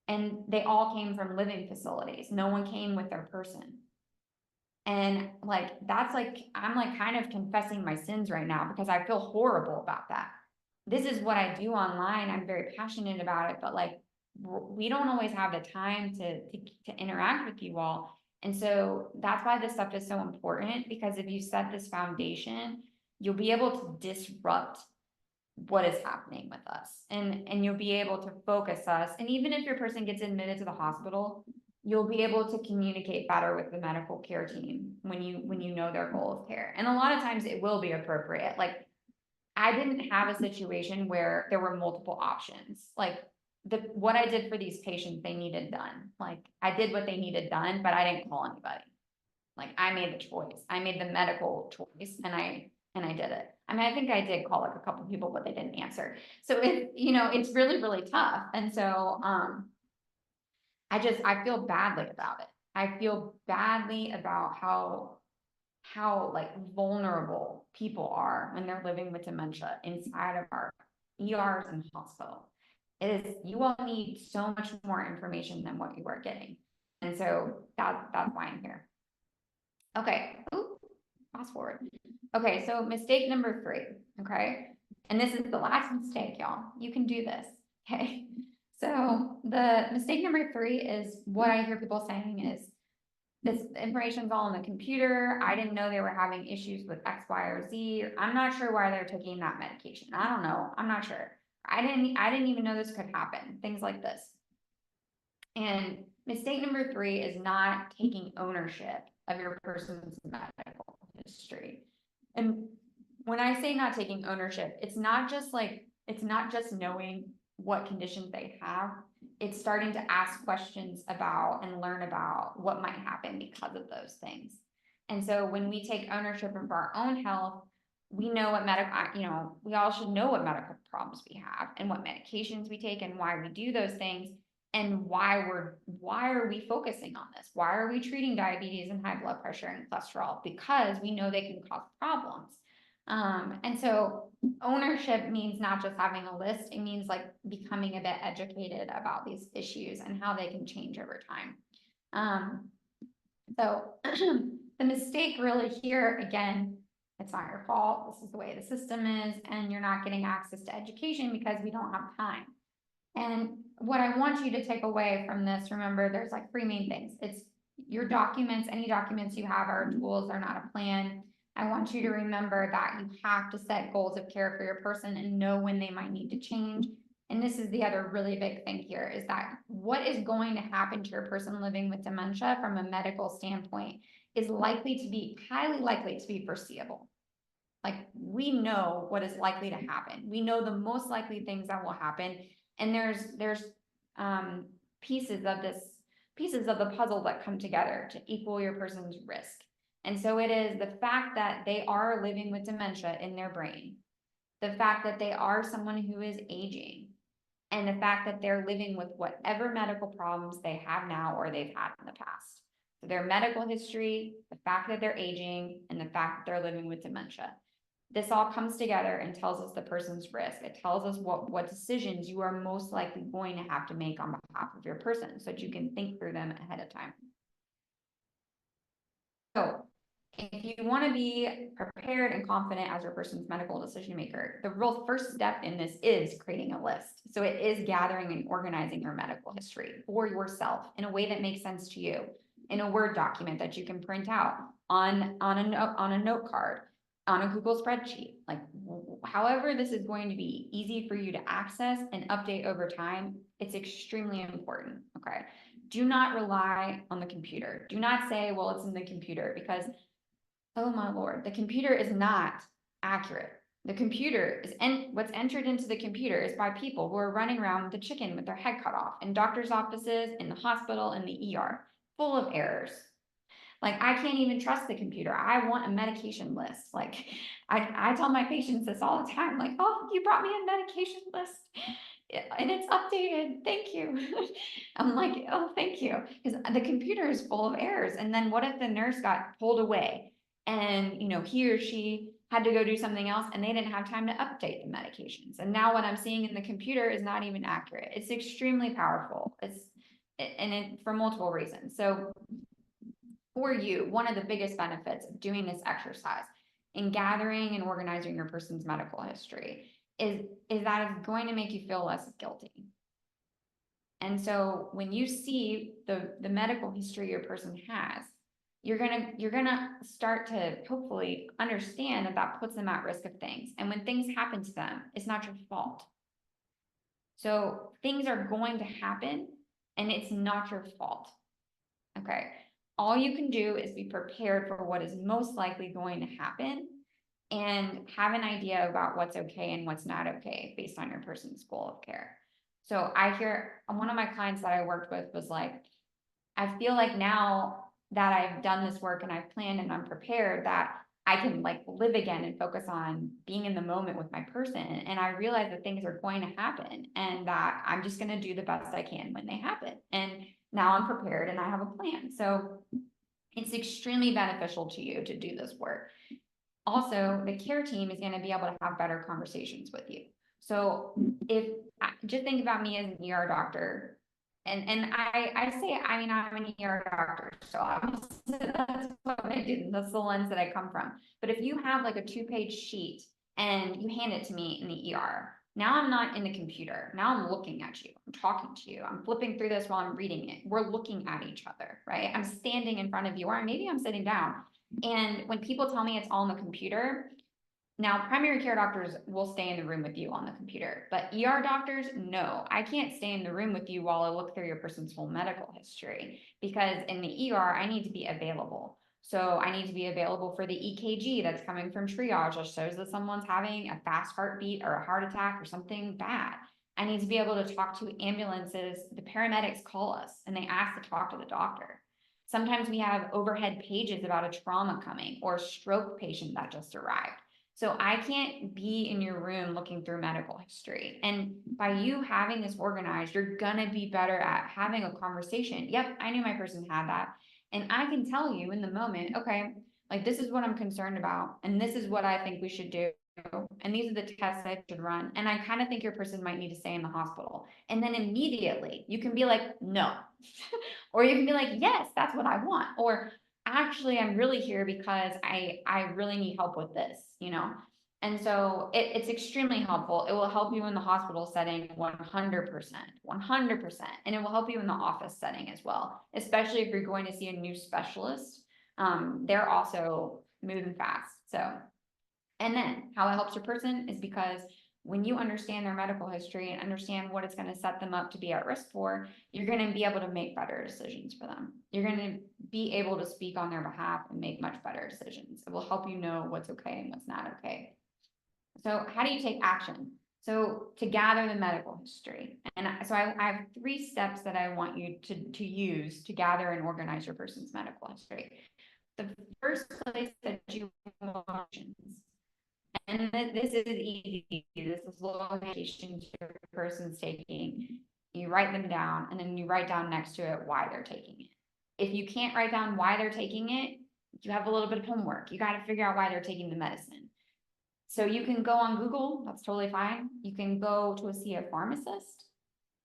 And they all came from living facilities. No one came with their person. And like, that's like, I'm like kind of confessing my sins right now, because I feel horrible about that. This is what I do online. I'm very passionate about it, but like, we don't always have the time to interact with you all. And so that's why this stuff is so important, because if you set this foundation, you'll be able to disrupt what is happening with us, and you'll be able to focus us. And even if your person gets admitted to the hospital, you'll be able to communicate better with the medical care team when you know their goal of care. And a lot of times it will be appropriate. Like, I didn't have a situation where there were multiple options. Like, what I did for these patients, they needed done. Like, I did what they needed done, but I didn't call anybody. Like, I made the choice. I made the medical choice, and I did it. I mean, I think I did call like a couple people, but they didn't answer. So it's really, really tough. And so, I feel badly about it. I feel badly about how like vulnerable people are when they're living with dementia inside of our ERs and hospital. You all need so much more information than what you are getting. And so that's why I'm here. Okay, ooh, fast forward. Okay, so mistake number 3, okay? And this is the last mistake, y'all. You can do this, okay? So the mistake number 3 is what I hear people saying is, this information's all on the computer. I didn't know they were having issues with X, Y, or Z. I'm not sure why they're taking that medication. I don't know. I'm not sure. I didn't even know this could happen. Things like this. And mistake number 3 is not taking ownership of your person's medical history. And when I say not taking ownership, it's not just knowing what conditions they have. It's starting to ask questions about and learn about what might happen because of those things. And so when we take ownership of our own health, we know what we all should know what medical problems we have and what medications we take and why we do those things and why are we focusing on this? Why are we treating diabetes and high blood pressure and cholesterol? Because we know they can cause problems. And so ownership means not just having a list, it means like becoming a bit educated about these issues and how they can change over time. So the mistake really here, again, it's not your fault. This is the way the system is, and you're not getting access to education because we don't have time. And what I want you to take away from this, remember, there's like 3 main things. It's your documents, any documents you have are tools, they're not a plan. I want you to remember that you have to set goals of care for your person and know when they might need to change. And this is the other really big thing here is that what is going to happen to your person living with dementia from a medical standpoint is highly likely to be foreseeable. Like we know what is likely to happen. We know the most likely things that will happen. And there's pieces of the puzzle that come together to equal your person's risk. And so it is the fact that they are living with dementia in their brain, the fact that they are someone who is aging, and the fact that they're living with whatever medical problems they have now or they've had in the past. So their medical history, the fact that they're aging, and the fact that they're living with dementia. This all comes together and tells us the person's risk. It tells us what decisions you are most likely going to have to make on behalf of your person so that you can think through them ahead of time. So if you want to be prepared and confident as your person's medical decision maker, the real first step in this is creating a list. So it is gathering and organizing your medical history for yourself in a way that makes sense to you, in a Word document that you can print out on a note card, on a Google spreadsheet, like however this is going to be easy for you to access and update over time. It's extremely important. Okay. Do not rely on the computer. Do not say, well, it's in the computer, because oh my Lord, the computer is not accurate. The computer is, and what's entered into the computer is by people who are running around with the chicken with their head cut off in doctor's offices, in the hospital, in the ER, full of errors. Like I can't even trust the computer. I want a medication list. Like I tell my patients this all the time, like, oh, you brought me a medication list and it's updated. Thank you. I'm like, oh, thank you. Because the computer is full of errors. And then what if the nurse got pulled away and, he or she had to go do something else and they didn't have time to update the medications. And now what I'm seeing in the computer is not even accurate. It's extremely powerful. For multiple reasons. So for you, one of the biggest benefits of doing this exercise in gathering and organizing your person's medical history is that it's going to make you feel less guilty. And so when you see the medical history your person has, you're gonna start to hopefully understand that puts them at risk of things. And when things happen to them, it's not your fault. So things are going to happen and it's not your fault. Okay. All you can do is be prepared for what is most likely going to happen and have an idea about what's okay and what's not okay based on your person's goal of care. So I hear one of my clients that I worked with was like, I feel like now that I've done this work and I've planned and I'm prepared, that I can like live again and focus on being in the moment with my person. And I realize that things are going to happen and that I'm just going to do the best I can when they happen. And now I'm prepared and I have a plan. So it's extremely beneficial to you to do this work. Also, the care team is going to be able to have better conversations with you. So just think about me as an ER doctor. And I say, I mean, I'm an ER doctor, so that's what I do. That's the lens that I come from. But if you have like a 2-page sheet and you hand it to me in the ER, Now I'm not in the computer. Now I'm looking at you. I'm talking to you. I'm flipping through this while I'm reading it. We're looking at each other, right? I'm standing in front of you, or maybe I'm sitting down. And when people tell me it's all on the computer, now primary care doctors will stay in the room with you on the computer, but ER doctors, no, I can't stay in the room with you while I look through your person's whole medical history, because in the ER, I need to be available. So I need to be available for the EKG that's coming from triage that shows that someone's having a fast heartbeat or a heart attack or something bad. I need to be able to talk to ambulances. The paramedics call us and they ask to talk to the doctor. Sometimes we have overhead pages about a trauma coming or a stroke patient that just arrived. So I can't be in your room looking through medical history. And by you having this organized, you're gonna be better at having a conversation. Yep, I knew my person had that. And I can tell you in the moment, okay, like this is what I'm concerned about, and this is what I think we should do. And these are the tests I should run. And I kind of think your person might need to stay in the hospital. And then immediately you can be like, no. Or you can be like, yes, that's what I want. Or actually, I'm really here because I really need help with this, you know? And so it's extremely helpful. It will help you in the hospital setting 100%, 100%. And it will help you in the office setting as well, especially if you're going to see a new specialist. They're also moving fast. So, and then how it helps your person is because when you understand their medical history and understand what it's going to set them up to be at risk for, you're going to be able to make better decisions for them. You're going to be able to speak on their behalf and make much better decisions. It will help you know what's okay and what's not okay. So how do you take action? So to gather the medical history. And so I have 3 steps that I want you to use to gather and organize your person's medical history. The first place that you want, and this is easy. This is little medications your person's taking. You write them down, and then you write down next to it why they're taking it. If you can't write down why they're taking it, you have a little bit of homework. You got to figure out why they're taking the medicine. So you can go on Google. That's totally fine. You can go to see a pharmacist,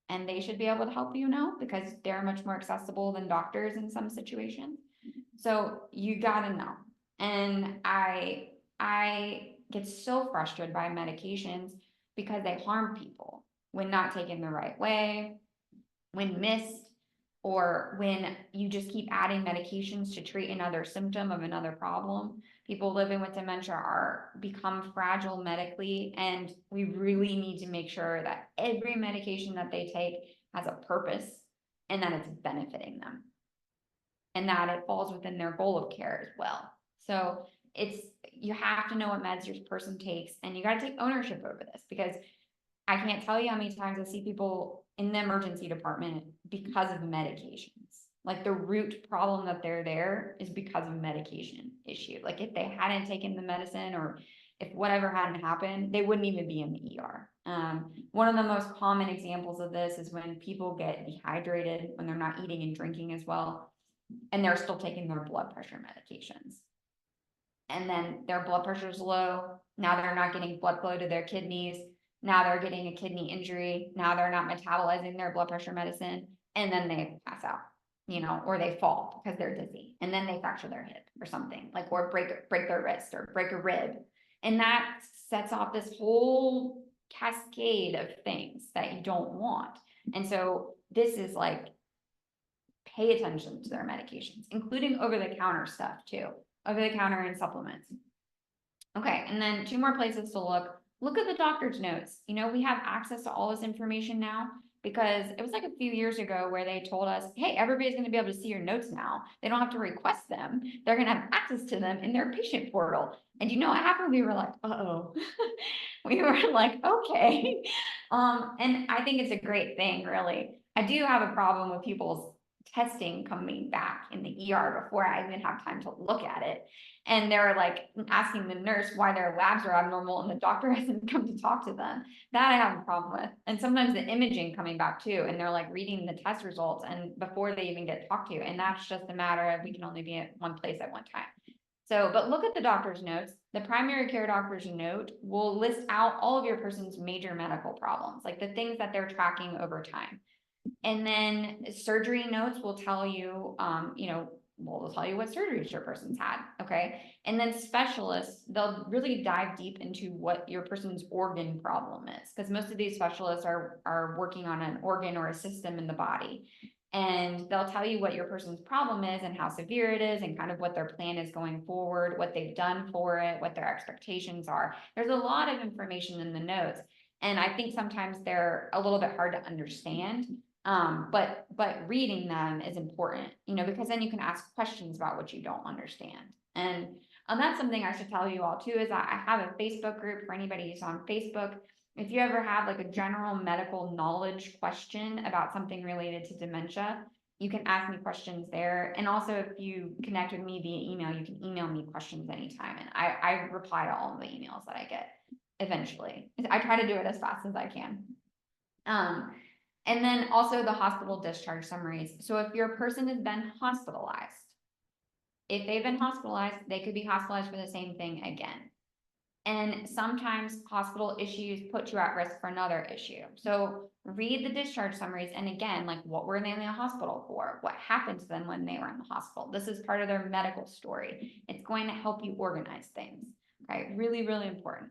and they should be able to help you know, because they're much more accessible than doctors in some situations. So you got to know. And I get so frustrated by medications because they harm people when not taken the right way, when missed, or when you just keep adding medications to treat another symptom of another problem. People living with dementia become fragile medically, and we really need to make sure that every medication that they take has a purpose and that it's benefiting them, and that it falls within their goal of care as well. So you have to know what meds your person takes, and you got to take ownership over this, because I can't tell you how many times I see people in the emergency department because of medications. Like the root problem that they're there is because of medication issue. Like if they hadn't taken the medicine, or if whatever hadn't happened, they wouldn't even be in the ER. One of the most common examples of this is when people get dehydrated, when they're not eating and drinking as well, and they're still taking their blood pressure medications. And then their blood pressure is low. Now they're not getting blood flow to their kidneys. Now they're getting a kidney injury. Now they're not metabolizing their blood pressure medicine. And then they pass out, you know, or they fall because they're dizzy. And then they fracture their hip or something, like, or break their wrist or break a rib. And that sets off this whole cascade of things that you don't want. And so this is like, pay attention to their medications, including over-the-counter stuff too. Over-the-counter and supplements. Okay, and then 2 more places to look. Look at the doctor's notes. You know, we have access to all this information now, because it was like a few years ago where they told us, hey, everybody's going to be able to see your notes now. They don't have to request them. They're going to have access to them in their patient portal. And you know what happened? We were like, uh-oh. We were like, okay. And I think it's a great thing, really. I do have a problem with people's testing coming back in the ER before I even have time to look at it. And they're like asking the nurse why their labs are abnormal, and the doctor hasn't come to talk to them. That I have a problem with. And sometimes the imaging coming back too, and they're like reading the test results and before they even get talked to. And that's just a matter of, we can only be at one place at one time. So, but look at the doctor's notes. The primary care doctor's note will list out all of your person's major medical problems, like the things that they're tracking over time. And then surgery notes will tell you, you know, Well, they'll tell you what surgeries your person's had, okay? And then specialists, they'll really dive deep into what your person's organ problem is, because most of these specialists are working on an organ or a system in the body. And they'll tell you what your person's problem is and how severe it is and kind of what their plan is going forward, what they've done for it, what their expectations are. There's a lot of information in the notes. And I think sometimes they're a little bit hard to understand. But reading them is important, because then you can ask questions about what you don't understand. And that's something I should tell you all too, is I have a Facebook group for anybody who's on Facebook. If you ever have like a general medical knowledge question about something related to dementia, you can ask me questions there. And also, if you connect with me via email, you can email me questions anytime. And I reply to all of the emails that I get eventually. I try to do it as fast as I can. And then also the hospital discharge summaries. So if your person has been hospitalized, if they've been hospitalized, they could be hospitalized for the same thing again. And sometimes hospital issues put you at risk for another issue. So read the discharge summaries. And again, like, what were they in the hospital for? What happened to them when they were in the hospital? This is part of their medical story. It's going to help you organize things. Okay, really, really important.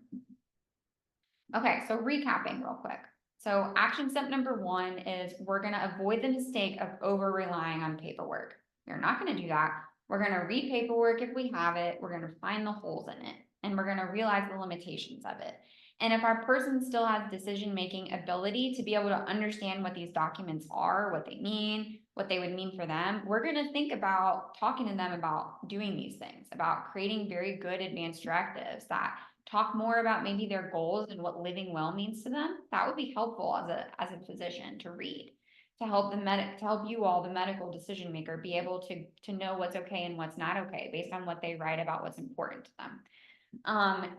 Okay, so recapping real quick. So action step number 1 is we're going to avoid the mistake of over relying on paperwork. You're not going to do that. We're going to read paperwork if we have it. We're going to find the holes in it, and we're going to realize the limitations of it. And if our person still has decision-making ability to be able to understand what these documents are, what they mean, what they would mean for them, we're going to think about talking to them about doing these things, about creating very good advanced directives that talk more about maybe their goals and what living well means to them. That would be helpful as a physician to read, to help you all, the medical decision maker, be able to know what's okay and what's not okay based on what they write about what's important to them.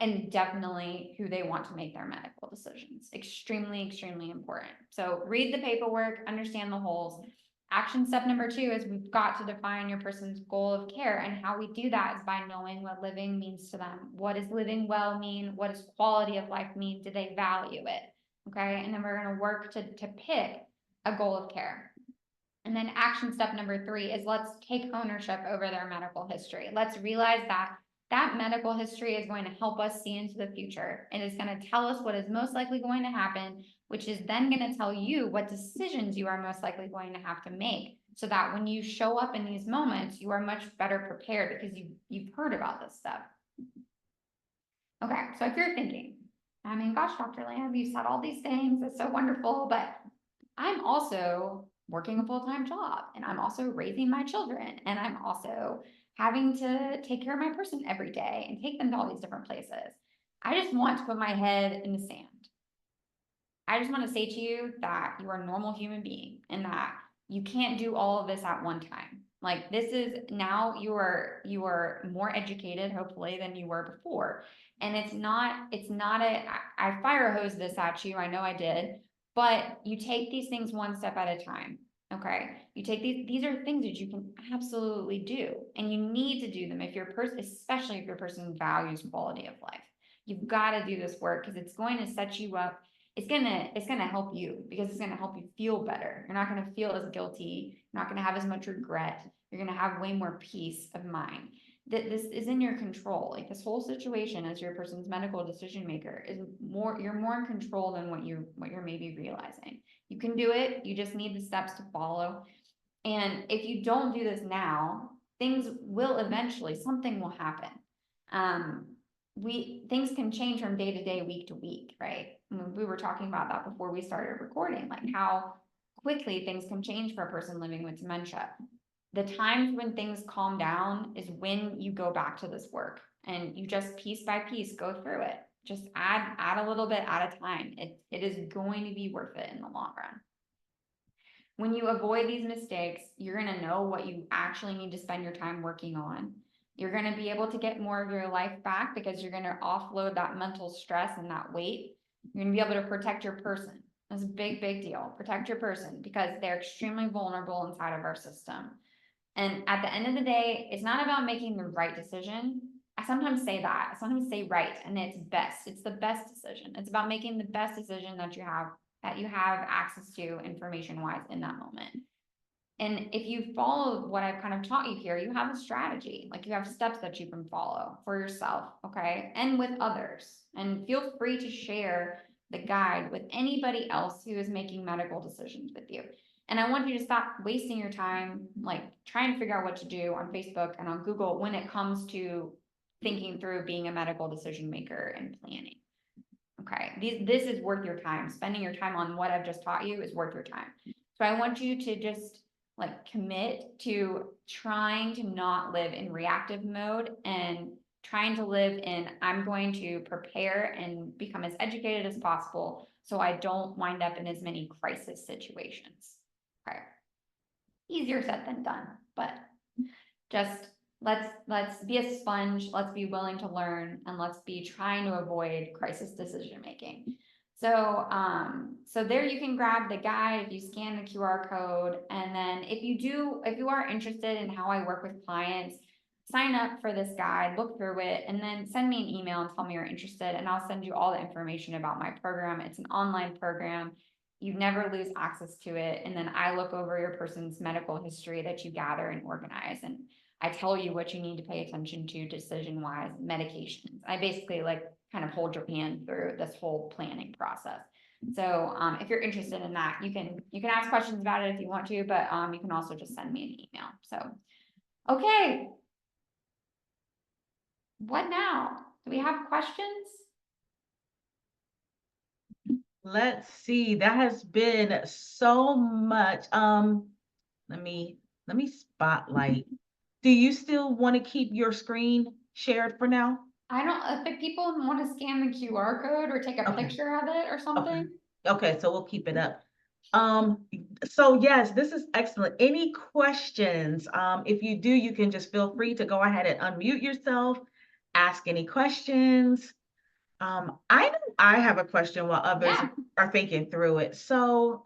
And definitely who they want to make their medical decisions. Extremely, extremely important. So read the paperwork, understand the holes. Action step number 2 is we've got to define your person's goal of care, and how we do that is by knowing what living means to them. What does living well mean? What does quality of life mean? Do they value it? Okay, and then we're going to work to pick a goal of care. And then action step number 3 is let's take ownership over their medical history. Let's realize that medical history is going to help us see into the future. It is going to tell us what is most likely going to happen, which is then going to tell you what decisions you are most likely going to have to make, so that when you show up in these moments, you are much better prepared because you've heard about this stuff. Okay, so if you're thinking, I mean, gosh, Dr. Lamb, you said all these things, it's so wonderful, but I'm also working a full-time job, and I'm also raising my children, and I'm also having to take care of my person every day and take them to all these different places. I just want to put my head in the sand. I just want to say to you that you are a normal human being, and that you can't do all of this at one time. Like, this is now you are more educated, hopefully, than you were before. And it's not I fire hose this at you. I know I did, but you take these things one step at a time. Okay. You take these are things that you can absolutely do, and you need to do them if your person, especially if your person values quality of life. You've got to do this work because it's going to set you up. It's gonna help you, because it's gonna help you feel better. You're not gonna feel as guilty. You're not gonna have as much regret. You're gonna have way more peace of mind. That this is in your control. Like, this whole situation as your person's medical decision maker is you're more in control than what you're maybe realizing. You can do it. You just need the steps to follow. And if you don't do this now, things will eventually, something will happen. Things can change from day to day, week to week, right? We were talking about that before we started recording, like how quickly things can change for a person living with dementia. The times when things calm down is when you go back to this work, and you just piece by piece go through it. Just add a little bit at a time. It is going to be worth it in the long run. When you avoid these mistakes, you're going to know what you actually need to spend your time working on. You're going to be able to get more of your life back because you're going to offload that mental stress and that weight. You're going to be able to protect your person. That's a big, big deal. Protect your person, because they're extremely vulnerable inside of our system. And at the end of the day, it's not about making the right decision. I sometimes say that. I sometimes say right, and it's best. It's the best decision. It's about making the best decision that you have access to information-wise in that moment. And if you follow what I've kind of taught you here, you have a strategy, like you have steps that you can follow for yourself, okay? And with others. And feel free to share the guide with anybody else who is making medical decisions with you. And I want you to stop wasting your time, like trying to figure out what to do on Facebook and on Google when it comes to thinking through being a medical decision maker and planning. Okay, this is worth your time. Spending your time on what I've just taught you is worth your time. So I want you to just like commit to trying to not live in reactive mode and trying to live in, I'm going to prepare and become as educated as possible so I don't wind up in as many crisis situations. Okay. Easier said than done, but just let's be a sponge, let's be willing to learn, and let's be trying to avoid crisis decision making. So so there you can grab the guide if you scan the QR code, and then if you are interested in how I work with clients, sign up for this guide, look through it, and then send me an email and tell me you're interested, and I'll send you all the information about my program. It's an online program. You never lose access to it. And then I look over your person's medical history that you gather and organize. And I tell you what you need to pay attention to decision-wise, medications. I basically like kind of hold your hand through this whole planning process. So if you're interested in that, you can ask questions about it if you want to, but you can also just send me an email. So, okay. What now? Do we have questions? Let's see. That has been so much. Let me spotlight. Do you still want to keep your screen shared for now? I don't, if people want to scan the QR code or take a Okay. picture of it or Okay. something. Okay, so we'll keep it up. So yes, this is excellent. Any questions? If you do, you can just feel free to go ahead and unmute yourself, ask any questions. I know I have a question while others Yeah. are thinking through it. So,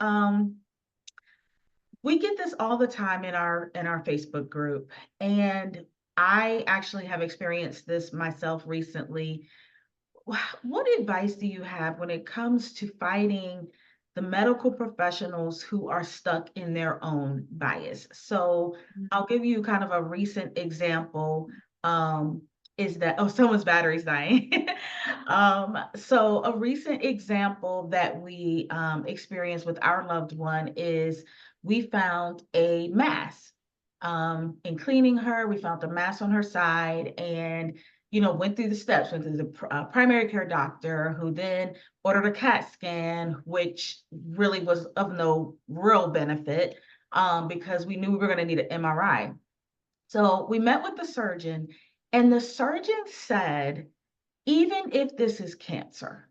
we get this all the time in our Facebook group, and I actually have experienced this myself recently. What advice do you have when it comes to fighting the medical professionals who are stuck in their own bias? So I'll give you kind of a recent example. Um, is that, oh, someone's battery's dying. So a recent example that we experienced with our loved one is we found a mass. In cleaning her, we found a mass on her side, and went through the steps, went through the primary care doctor, who then ordered a CAT scan, which really was of no real benefit because we knew we were going to need an MRI. So we met with the surgeon, and the surgeon said, even if this is cancer,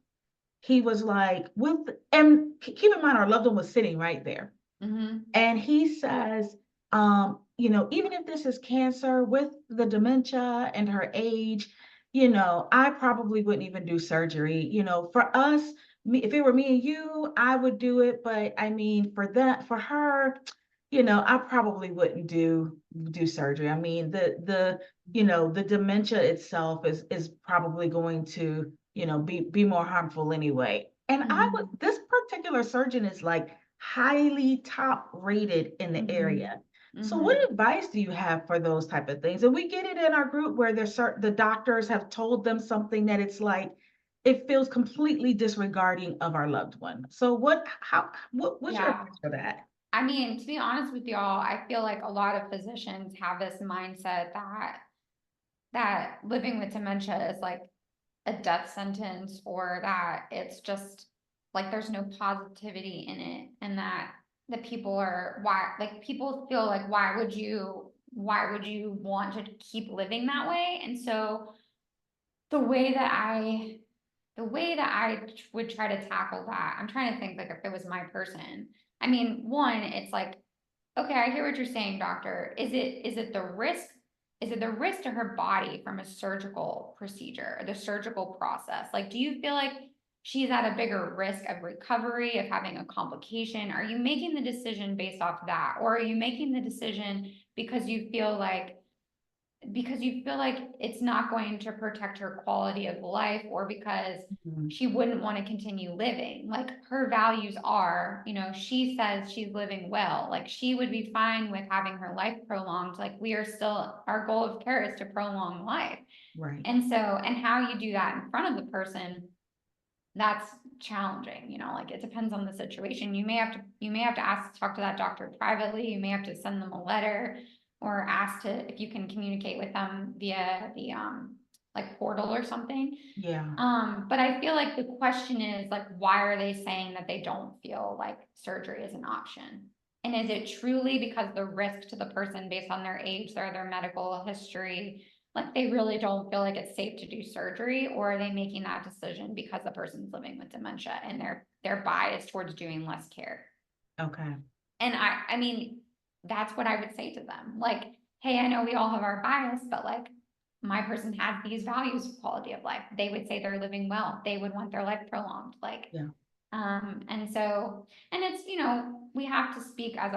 he was like, and keep in mind, our loved one was sitting right there. Mm-hmm. And he says, even if this is cancer with the dementia and her age, I probably wouldn't even do surgery. For us, if it were me and you, I would do it. But I mean, for her, I probably wouldn't do surgery. I mean, the dementia itself is probably going to, be more harmful anyway. And this particular surgeon is like highly top rated in the area. So what advice do you have for those type of things? And we get it in our group where the doctors have told them something that it's like, it feels completely disregarding of our loved one. So what's your Yeah. advice for that? I mean, to be honest with y'all, I feel like a lot of physicians have this mindset that living with dementia is like a death sentence, or that it's just like there's no positivity in it, and that the people are people feel like why would you want to keep living that way? And so the way that I would try to tackle that, I'm trying to think like if it was my person. I mean, one, it's like, okay, I hear what you're saying, doctor. Is it the risk? Is it the risk to her body from a surgical procedure, or the surgical process? Like, do you feel like she's at a bigger risk of recovery, of having a complication? Are you making the decision based off that? Or are you making the decision because you feel like because you feel like it's not going to protect her quality of life, or because Mhm. she wouldn't want to continue living. Like, her values are, she says she's living well, like she would be fine with having her life prolonged. Like, we are still, our goal of care is to prolong life. Right. And so, and how you do that in front of the person, that's challenging, like it depends on the situation. You may have to ask to talk to that doctor privately. You may have to send them a letter, or ask to, if you can communicate with them via the like portal or something. Yeah. But I feel like the question is, like, why are they saying that they don't feel like surgery is an option? And is it truly because the risk to the person based on their age or their medical history, like they really don't feel like it's safe to do surgery? Or are they making that decision because the person's living with dementia and they're biased towards doing less care? Okay. And I mean, that's what I would say to them. Like, hey, I know we all have our bias, but like, my person has these values of quality of life. They would say they're living well. They would want their life prolonged. Like, Yeah. and so, and it's, we have to speak as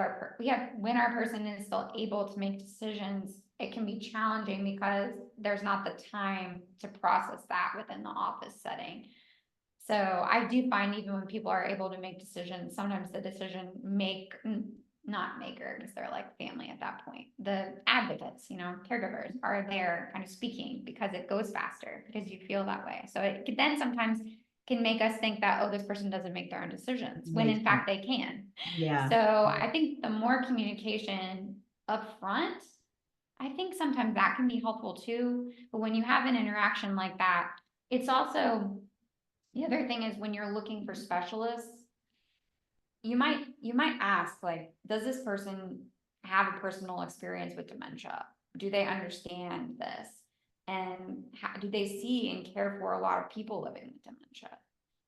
when our person is still able to make decisions, it can be challenging because there's not the time to process that within the office setting. So I do find, even when people are able to make decisions, sometimes the not maker, because they're like family at that point. The advocates, caregivers are there kind of speaking because it goes faster, because you feel that way. So it then sometimes can make us think that, oh, this person doesn't make their own decisions, when in Makes sense. fact they can. Yeah. So I think the more communication up front, I think sometimes that can be helpful too. But when you have an interaction like that, it's also, the other thing is, when you're looking for specialists, you might ask, like, does this person have a personal experience with dementia? Do they understand this? And how do they see and care for a lot of people living with dementia?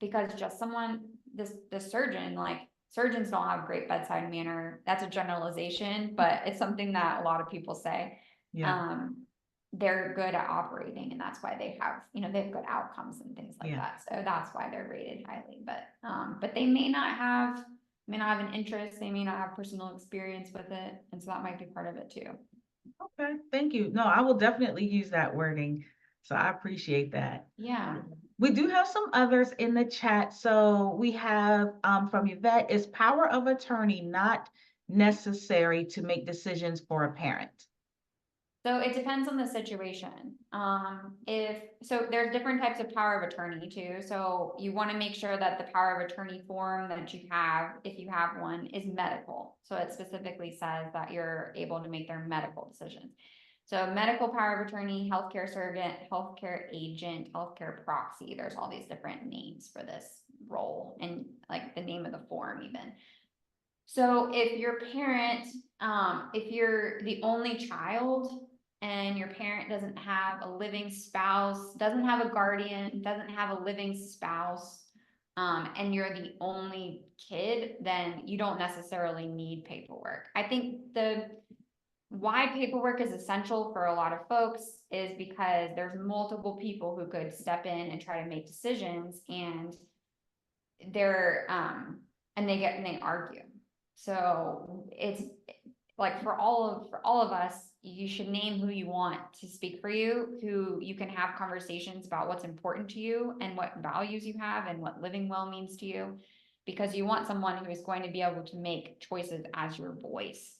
Because just the surgeon, like, surgeons don't have great bedside manner. That's a generalization, but it's something that a lot of people say. Yeah. Um, they're good at operating, and that's why they have, they have good outcomes and things like Yeah. that. So that's why they're rated highly. But they may not have an interest, they may not have personal experience with it. And so that might be part of it too. Okay. Thank you. No, I will definitely use that wording. So I appreciate that. Yeah. We do have some others in the chat. So we have from Yvette, is power of attorney not necessary to make decisions for a parent? So it depends on the situation. So there's different types of power of attorney too. So you want to make sure that the power of attorney form that you have, if you have one, is medical. So it specifically says that you're able to make their medical decisions. So medical power of attorney, healthcare surrogate, healthcare agent, healthcare proxy. There's all these different names for this role, and like the name of the form even. So if your parent, if you're the only child and your parent doesn't have a living spouse, doesn't have a guardian, doesn't have a living spouse, and you're the only kid, then you don't necessarily need paperwork. I think why paperwork is essential for a lot of folks is because there's multiple people who could step in and try to make decisions, and they argue. So it's like, for all of us, you should name who you want to speak for you, who you can have conversations about what's important to you and what values you have and what living well means to you, because you want someone who is going to be able to make choices as your voice.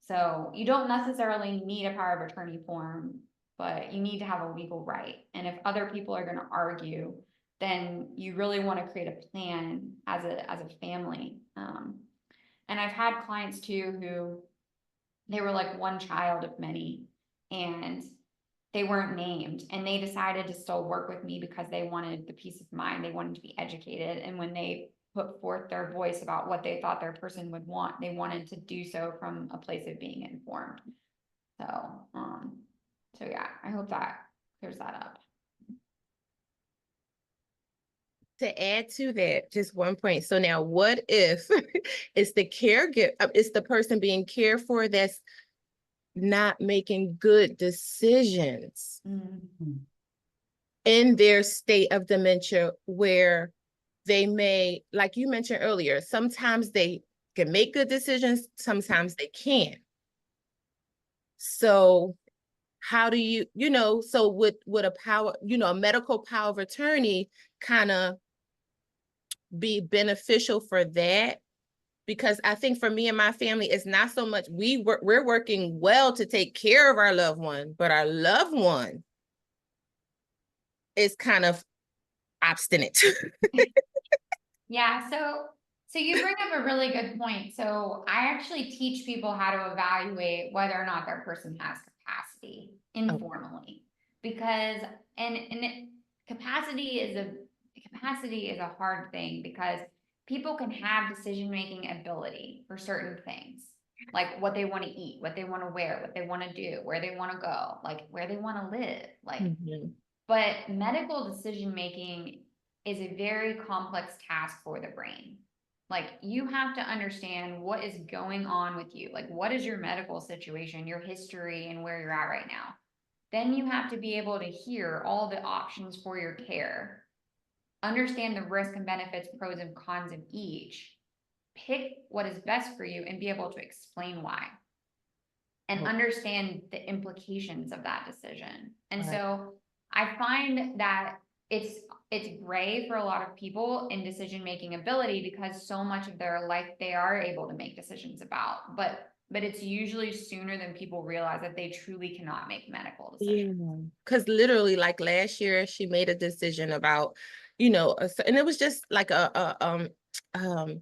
So you don't necessarily need a power of attorney form, but you need to have a legal right. And if other people are going to argue, then you really want to create a plan as a family. And I've had clients too who, they were like one child of many, and they weren't named, and they decided to still work with me because they wanted the peace of mind. They wanted to be educated. And when they put forth their voice about what they thought their person would want, they wanted to do so from a place of being informed. So yeah, I hope that clears that up. To add to that, just one point. So now what if it's the caregiver, it's the person being cared for that's not making good decisions in their state of dementia, where they may, like you mentioned earlier, sometimes they can make good decisions, sometimes they can't. So how do you, so would a power, a medical power of attorney kind of be beneficial for that? Because I think for me and my family, it's not so much we're working well to take care of our loved one, but our loved one is kind of obstinate. Yeah, so you bring up a really good point. So I actually teach people how to evaluate whether or not their person has capacity informally. Because capacity is a hard thing, because people can have decision-making ability for certain things, like what they want to eat, what they want to wear, what they want to do, where they want to go, like where they want to live, like. But medical decision-making is a very complex task for the brain. Like, you have to understand what is going on with you. Like, what is your medical situation, your history, and where you're at right now. Then you have to be able to hear all the options for your care, understand the risk and benefits, pros and cons of each, pick what is best for you, and be able to explain why, and understand the implications of that decision. And so I find that it's gray for a lot of people in decision-making ability, because so much of their life they are able to make decisions about, but it's usually sooner than people realize that they truly cannot make medical decisions. Yeah, because literally, like last year, she made a decision about, and it was just like a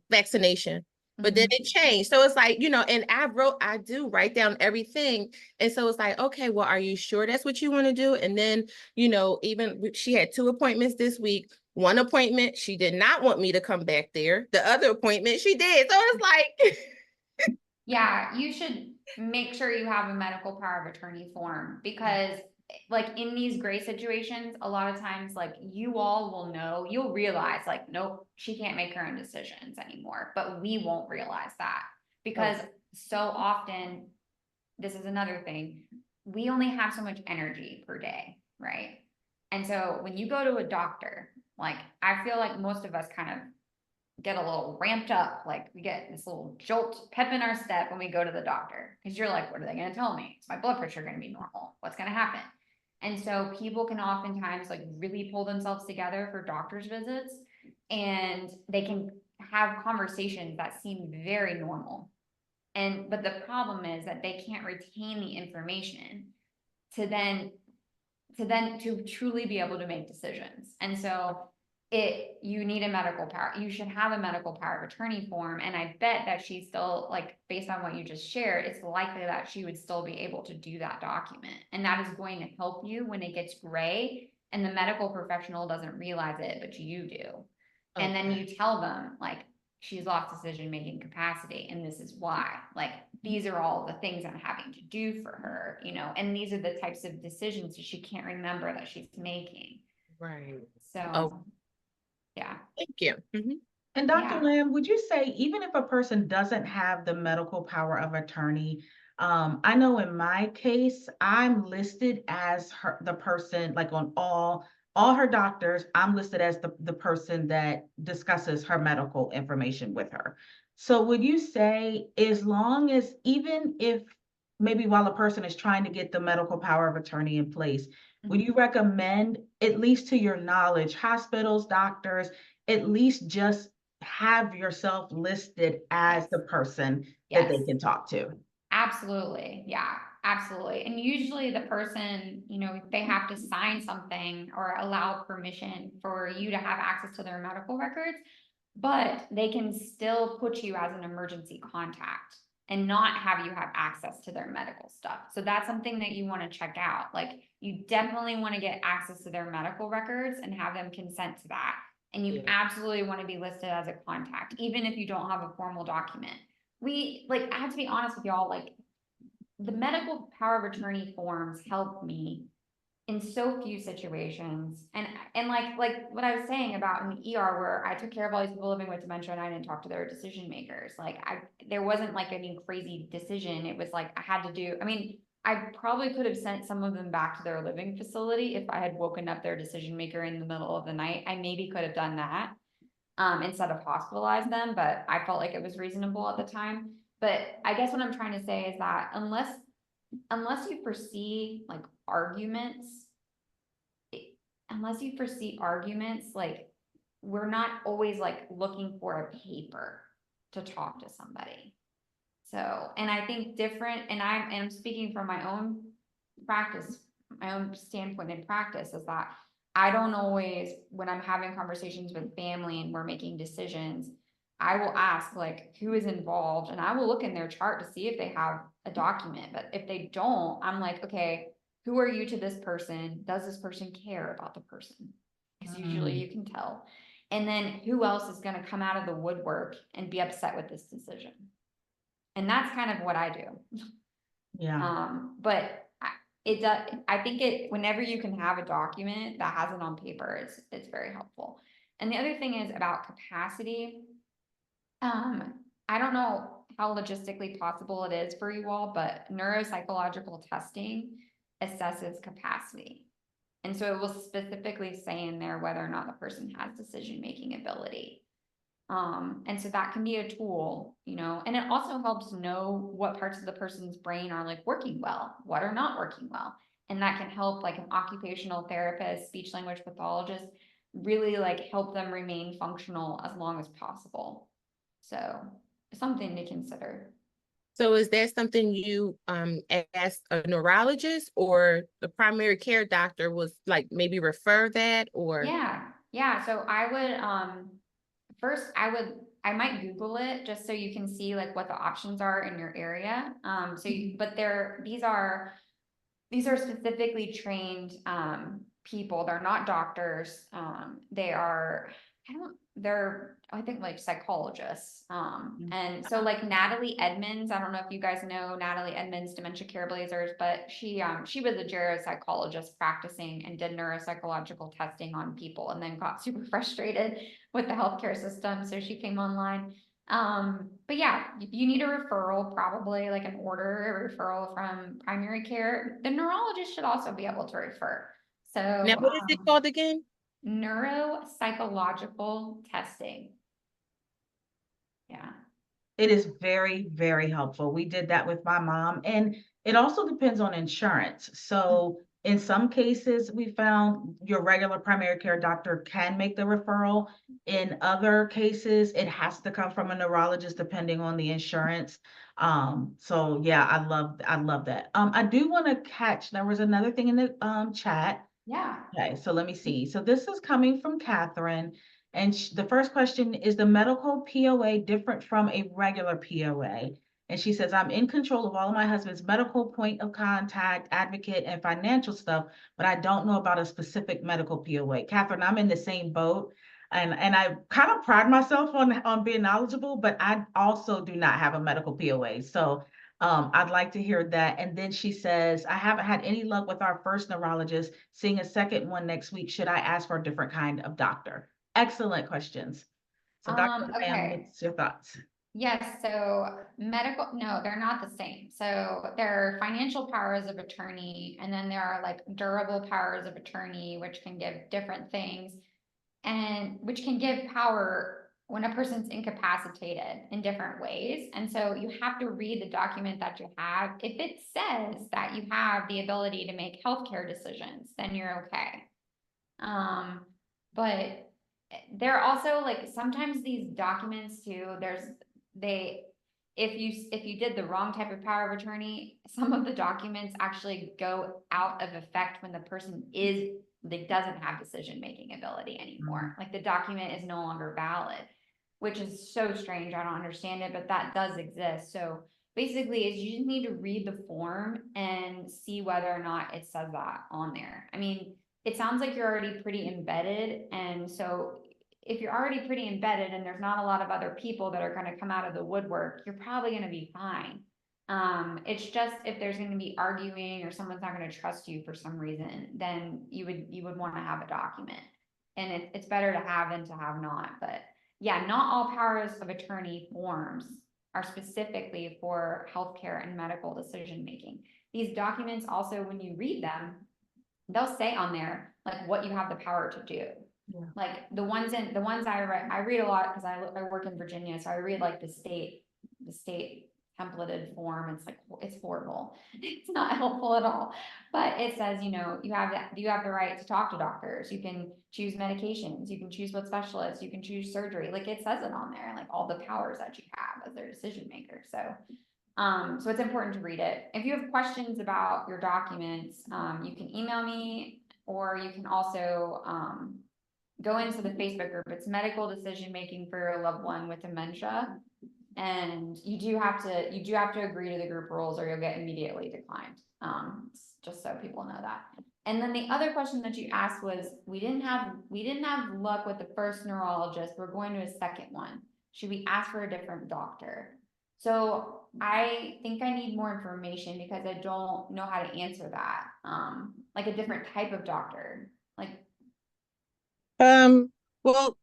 vaccination, but then it changed. So it's like, and I do write down everything, and so it's like, okay, well, are you sure that's what you want to do? And then, even she had 2 appointments this week. One appointment, she did not want me to come back there. The other appointment, she did. So it's like. Yeah, you should make sure you have a medical power of attorney form, because like in these gray situations, a lot of times, like, you all will know, you'll realize like, nope, she can't make her own decisions anymore, but we won't realize that, because so often, this is another thing, we only have so much energy per day, right? And so when you go to a doctor, like, I feel like most of us kind of get a little ramped up, like we get this little jolt, pep in our step when we go to the doctor, because you're like, what are they going to tell me? Is my blood pressure going to be normal? What's going to happen? And so people can oftentimes like really pull themselves together for doctor's visits, and they can have conversations that seem very normal. But the problem is that they can't retain the information to then to truly be able to make decisions. And so you need a medical power, you should have a medical power of attorney form. And I bet that she's still, like, based on what you just shared, it's likely that she would still be able to do that document. And that is going to help you when it gets gray and the medical professional doesn't realize it, but you do. And then you tell them, like, she's lost decision-making capacity, and this is why. Like, these are all the things I'm having to do for her, and these are the types of decisions that she can't remember that she's making. Right. So, yeah. Thank you. And Dr. Yeah. Lamb, would you say, even if a person doesn't have the medical power of attorney, I know in my case, I'm listed as the person, like on all her doctors, I'm listed as the person that discusses her medical information with her. So would you say, as long as, even if maybe while a person is trying to get the medical power of attorney in place, would you recommend, at least to your knowledge, hospitals, doctors, at least just have yourself listed as the person that they can talk to? Absolutely. Yeah, absolutely. And usually the person, they have to sign something or allow permission for you to have access to their medical records, but they can still put you as an emergency contact and not have you have access to their medical stuff. So that's something that you want to check out. Like, you definitely want to get access to their medical records and have them consent to that. And you absolutely want to be listed as a contact, even if you don't have a formal document. I have to be honest with y'all, like, the medical power of attorney forms help me in so few situations. And like what I was saying about in the ER, where I took care of all these people living with dementia and I didn't talk to their decision makers. Like, there wasn't like any crazy decision. It was like, I had to do, I probably could have sent some of them back to their living facility if I had woken up their decision maker in the middle of the night. I maybe could have done that, instead of hospitalize them, but I felt like it was reasonable at the time. But I guess what I'm trying to say is that unless unless you foresee like arguments, like we're not always like looking for a paper to talk to somebody. So, and I think different, and I'm speaking from my own practice, my own standpoint in practice, is that I don't always, when I'm having conversations with family and we're making decisions, I will ask like, who is involved? And I will look in their chart to see if they have a document. But if they don't, I'm like, okay, who are you to this person? Does this person care about the person? Because usually you can tell. And then who else is going to come out of the woodwork and be upset with this decision? And that's kind of what I do. Yeah. But it does, I think whenever you can have a document that has it on paper, it's very helpful. And the other thing is about capacity. I don't know how logistically possible it is for you all, but neuropsychological testing assesses capacity. And so it will specifically say in there whether or not the person has decision-making ability. And so that can be a tool, you know, and it also helps know what parts of the person's brain are like working well, what are not working well. And that can help like an occupational therapist, speech language pathologist, really like help them remain functional as long as possible. So something to consider. So is that something you asked a neurologist, or the primary care doctor was like maybe refer that, or? Yeah. So I would, first I might Google it just so you can see like what the options are in your area. But these are specifically trained, people. They're not doctors. I think like psychologists. And so like Natalie Edmonds, I don't know if you guys know Natalie Edmonds, Dementia Caregivers, but she was a geropsychologist practicing and did neuropsychological testing on people and then got super frustrated with the healthcare system. So she came online. But yeah, you need a referral, probably like an order, a referral from primary care. The neurologist should also be able to refer. Now, So, what is it called again? neuropsychological testing. Yeah. It is very, very helpful. We did that with my mom, and it also depends on insurance. So in some cases, we found your regular primary care doctor can make the referral. In other cases, it has to come from a neurologist depending on the insurance. So yeah, I love that. I do want to catch, there was another thing in the chat. Yeah. Okay, so let me see. So this is coming from Catherine. And the first question is, the medical POA different from a regular POA? And she says, I'm in control of all of my husband's medical point of contact, advocate, and financial stuff, but I don't know about a specific medical POA. Catherine, I'm in the same boat. And I kind of pride myself on being knowledgeable, but I also do not have a medical POA. So I'd like to hear that. And then she says, I haven't had any luck with our first neurologist. Seeing a second one next week, should I ask for a different kind of doctor? Excellent questions. So Dr. Lamb, Okay. what's your thoughts? Yes, so no, they're not the same. So there are financial powers of attorney, and then there are like durable powers of attorney, which can give different things, and which can give power when a person's incapacitated in different ways. And so you have to read the document that you have. If it says that you have the ability to make healthcare decisions, then you're okay. But there are also like sometimes these documents too, if you did the wrong type of power of attorney, some of the documents actually go out of effect when the person doesn't have decision-making ability anymore. Like the document is no longer valid, which is so strange. I don't understand it, but that does exist. So basically is you just need to read the form and see whether or not it says that on there. I mean, it sounds like you're already pretty embedded. And so if you're already pretty embedded and there's not a lot of other people that are going to come out of the woodwork, you're probably going to be fine. It's just if there's going to be arguing or someone's not going to trust you for some reason, then you would want to have a document. And it's better to have than to have not. But yeah, not all powers of attorney forms are specifically for healthcare and medical decision making. These documents also, when you read them, they'll say on there like what you have the power to do. Yeah. Like the ones I read a lot because I work in Virginia, so I read like the state templated form. It's like, it's horrible. It's not helpful at all. But it says, you know, you have the right to talk to doctors. You can choose medications. You can choose what specialists. You can choose surgery. Like, it says it on there, like all the powers that you have as their decision maker. So it's important to read it. If you have questions about your documents, you can email me, or you can also, go into the Facebook group. It's medical decision making for your loved one with dementia. And you do have to agree to the group rules, or you'll get immediately declined. Just so people know that. And then the other question that you asked was, we didn't have luck with the first neurologist. We're going to a second one. Should we ask for a different doctor? So I think I need more information, because I don't know how to answer that. Like a different type of doctor, like. Well,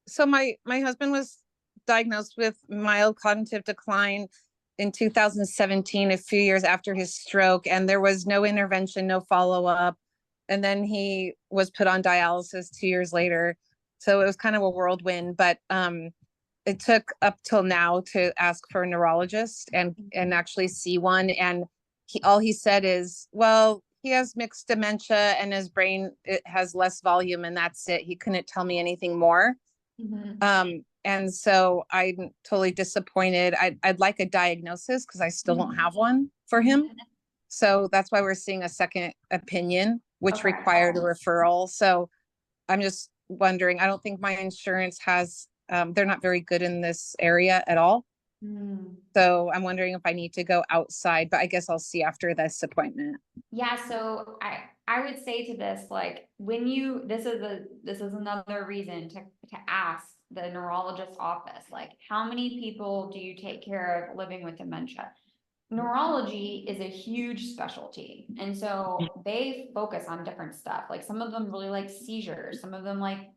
so my husband was diagnosed with mild cognitive decline in 2017, a few years after his stroke, and there was no intervention, no follow-up. And then he was put on dialysis 2 years later. So it was kind of a whirlwind, but it took up till now to ask for a neurologist and actually see one. And all he said is, well, he has mixed dementia and his brain, it has less volume, and that's it. He couldn't tell me anything more. And so I'm totally disappointed. I'd like a diagnosis, because I still don't have one for him. So that's why we're seeing a second opinion, which Okay. required a referral. So I'm just wondering, I don't think my insurance has, they're not very good in this area at all. So I'm wondering if I need to go outside, but I guess I'll see after this appointment. Yeah, so I would say to this, like, when this is another reason to ask the neurologist's office, like, how many people do you take care of living with dementia? Neurology is a huge specialty, and so they focus on different stuff. Like, some of them really like seizures, some of them like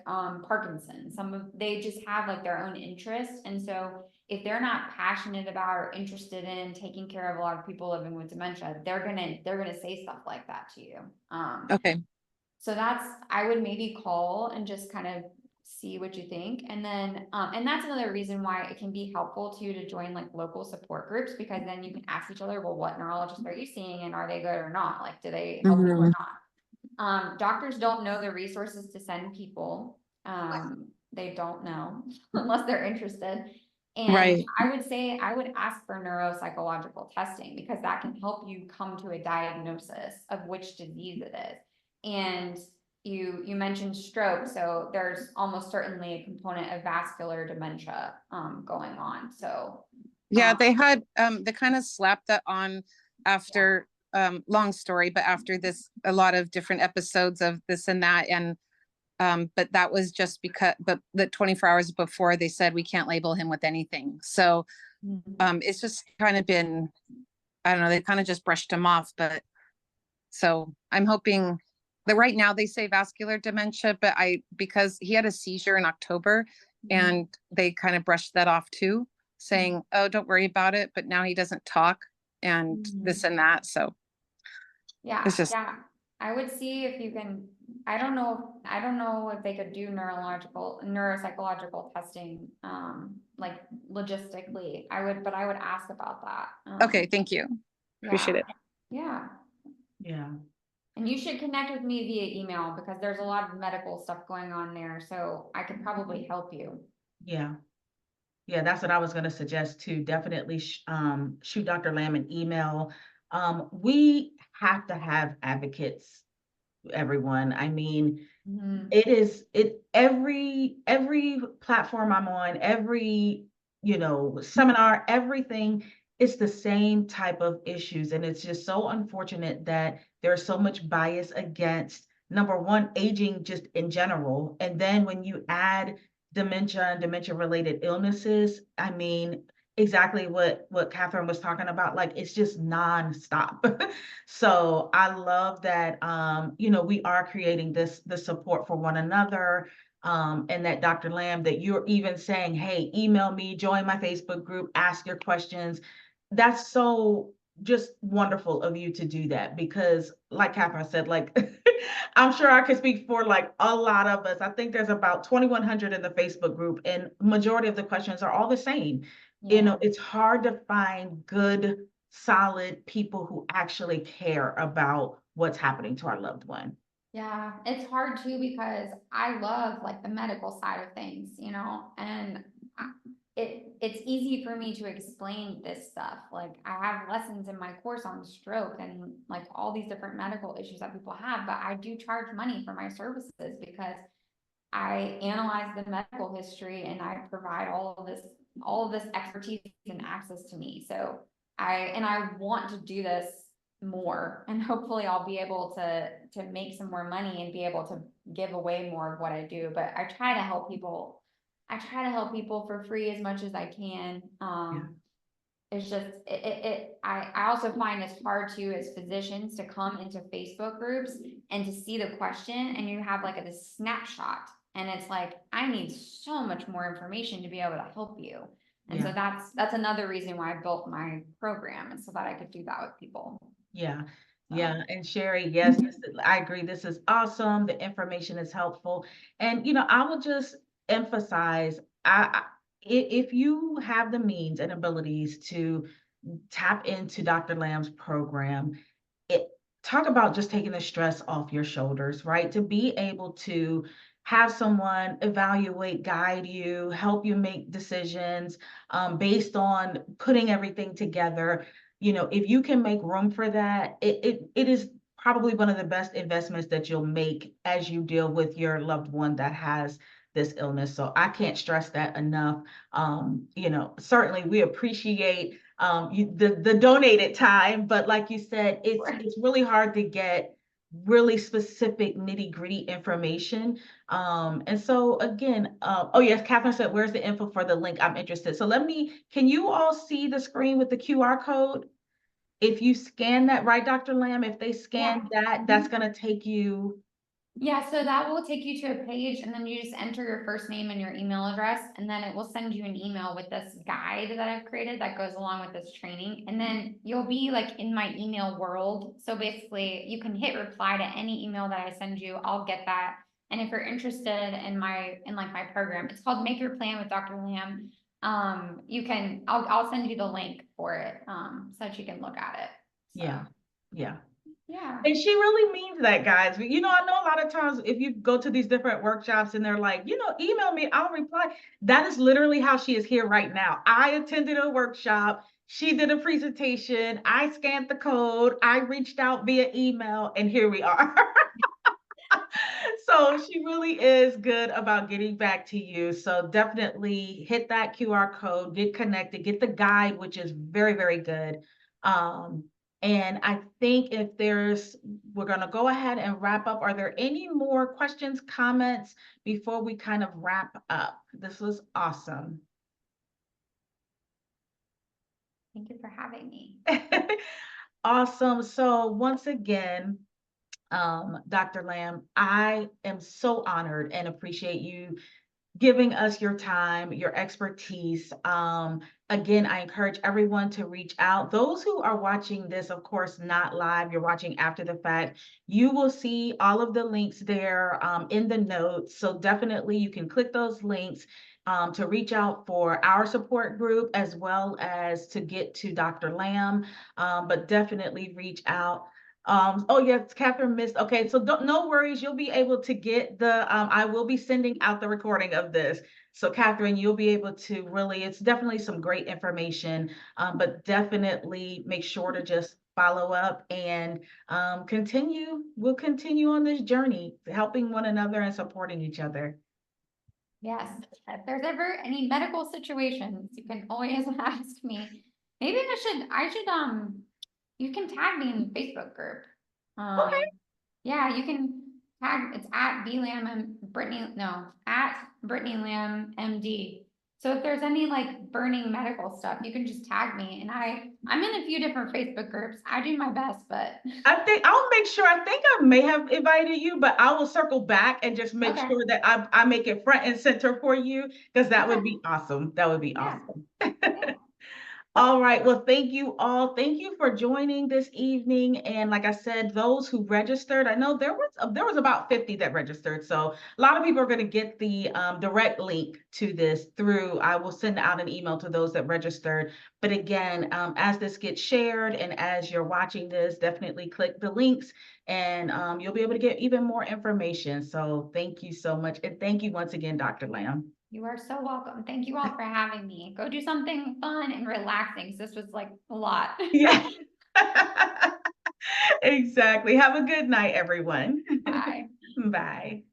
Parkinson's, they just have like their own interest. And so if they're not passionate about or interested in taking care of a lot of people living with dementia, they're gonna say stuff like that to you. Okay. So I would maybe call and just kind of see what you think. And then, and that's another reason why it can be helpful to join like local support groups, because then you can ask each other, well, what neurologists are you seeing, and are they good or not? Like, do they help you or not? Doctors don't know the resources to send people. They don't know unless they're interested. And Right. I would say, I would ask for neuropsychological testing, because that can help you come to a diagnosis of which disease it is. And you mentioned stroke, so there's almost certainly a component of vascular dementia going on. So yeah, they had they kind of slapped that on after long story, but after this, a lot of different episodes of this and that. And but that was just because, but the 24 hours before, they said we can't label him with anything. So it's just kind of been, I don't know, they kind of just brushed him off. But so I'm hoping that right now they say vascular dementia, but because he had a seizure in October, and they kind of brushed that off too, saying, oh, don't worry about it. But now he doesn't talk and this and that. So yeah, it's just, I would see if you can. I don't know if they could do neuropsychological testing, like logistically. But I would ask about that. okay, thank you. Appreciate it. Yeah. Yeah. And you should connect with me via email, because there's a lot of medical stuff going on there, so I could probably help you. Yeah. Yeah, that's what I was going to suggest too. Definitely shoot Dr. Lamb an email. We have to have advocates, everyone. I mean, every platform I'm on, every, seminar, everything, it's the same type of issues. And it's just so unfortunate that there's so much bias against, number one, aging just in general. And then when you add dementia and dementia related illnesses, I mean, exactly what Catherine was talking about, like, it's just nonstop. So I love that, we are creating the support for one another. And that Dr. Lamb, that you're even saying, hey, email me, join my Facebook group, ask your questions. That's so just wonderful of you to do that, because like Catherine said, like, I'm sure I could speak for like a lot of us. I think there's about 2,100 in the Facebook group, and majority of the questions are all the same. You know, Yeah. it's hard to find good, solid people who actually care about what's happening to our loved one. Yeah, it's hard too because I love like the medical side of things, you know, and it's easy for me to explain this stuff. Like I have lessons in my course on stroke and like all these different medical issues that people have, but I do charge money for my services because I analyze the medical history and I provide all of this expertise and access to me. So I want to do this more, and hopefully I'll be able to make some more money and be able to give away more of what I do. But I try to help people. I try to help people for free as much as I can. It's just I also find it's hard to, as physicians, to come into Facebook groups and to see the question and you have like this snapshot and it's like I need so much more information to be able to help you. And so that's another reason why I built my program, and so that I could do that with people. Yeah. So, Yeah. And Sherry, yes, I agree. This is awesome. The information is helpful. And, you know, I will just emphasize, if you have the means and abilities to tap into Dr. Lamb's program, it talk about just taking the stress off your shoulders, right? To be able to have someone evaluate, guide you, help you make decisions based on putting everything together. You know, if you can make room for that, it is probably one of the best investments that you'll make as you deal with your loved one that has this illness. So I can't stress that enough. You know, certainly we appreciate the donated time, but like you said, it's really hard to get really specific nitty-gritty information. And so again, oh yes, Catherine said, where's the info for the link? I'm interested. So can you all see the screen with the QR code? If you scan that, right, Dr. Lamb, if they scan that, that's gonna take you. yeah, so that will take you to a page and then you just enter your first name and your email address, and then it will send you an email with this guide that I've created that goes along with this training. And then you'll be like in my email world. So basically you can hit reply to any email that I send you. I'll get that. And if you're interested in my program, it's called Make Your Plan with Dr. Lamb. I'll send you the link for it so that you can look at it. So, Yeah. Yeah. yeah. And she really means that, guys. You know, I know a lot of times if you go to these different workshops and they're like, you know, email me, I'll reply. That is literally how she is here right now. I attended a workshop. She did a presentation. I scanned the code. I reached out via email, and here we are. So she really is good about getting back to you. So definitely hit that QR code, get connected, get the guide, which is very, very good. And I think we're going to go ahead and wrap up. Are there any more questions, comments before we kind of wrap up? This was awesome. Thank you for having me. Awesome. So once again, Dr. Lamb, I am so honored and appreciate you giving us your time, your expertise. Again, I encourage everyone to reach out. Those who are watching this, of course, not live, you're watching after the fact, you will see all of the links there in the notes. So definitely you can click those links to reach out for our support group as well as to get to Dr. Lamb, but definitely reach out. Oh yes, Catherine missed. Okay, so no worries. You'll be able to get I will be sending out the recording of this. So Catherine, you'll be able to it's definitely some great information, but definitely make sure to just follow up and we'll continue on this journey, helping one another and supporting each other. Yes, if there's ever any medical situations, you can always ask me. Maybe I should you can tag me in the Facebook group. Okay. Yeah, you can tag, it's at at Brittany Lamb MD. So if there's any like burning medical stuff, you can just tag me, and I'm in a few different Facebook groups. I do my best, but I think I'll make sure. I think I may have invited you, but I will circle back and just make okay. sure that I make it front and center for you, because that would Okay. be awesome. That would be Yeah. awesome. Yeah. All right. Well, thank you all. Thank you for joining this evening. And like I said, those who registered, I know there was about 50 that registered. So a lot of people are going to get the direct link to this through. I will send out an email to those that registered. But again, as this gets shared and as you're watching this, definitely click the links and you'll be able to get even more information. So thank you so much. And thank you once again, Dr. Lamb. You are so welcome. Thank you all for having me. Go do something fun and relaxing, 'cause this was like a lot. Yeah. Exactly. Have a good night, everyone. Bye. Bye.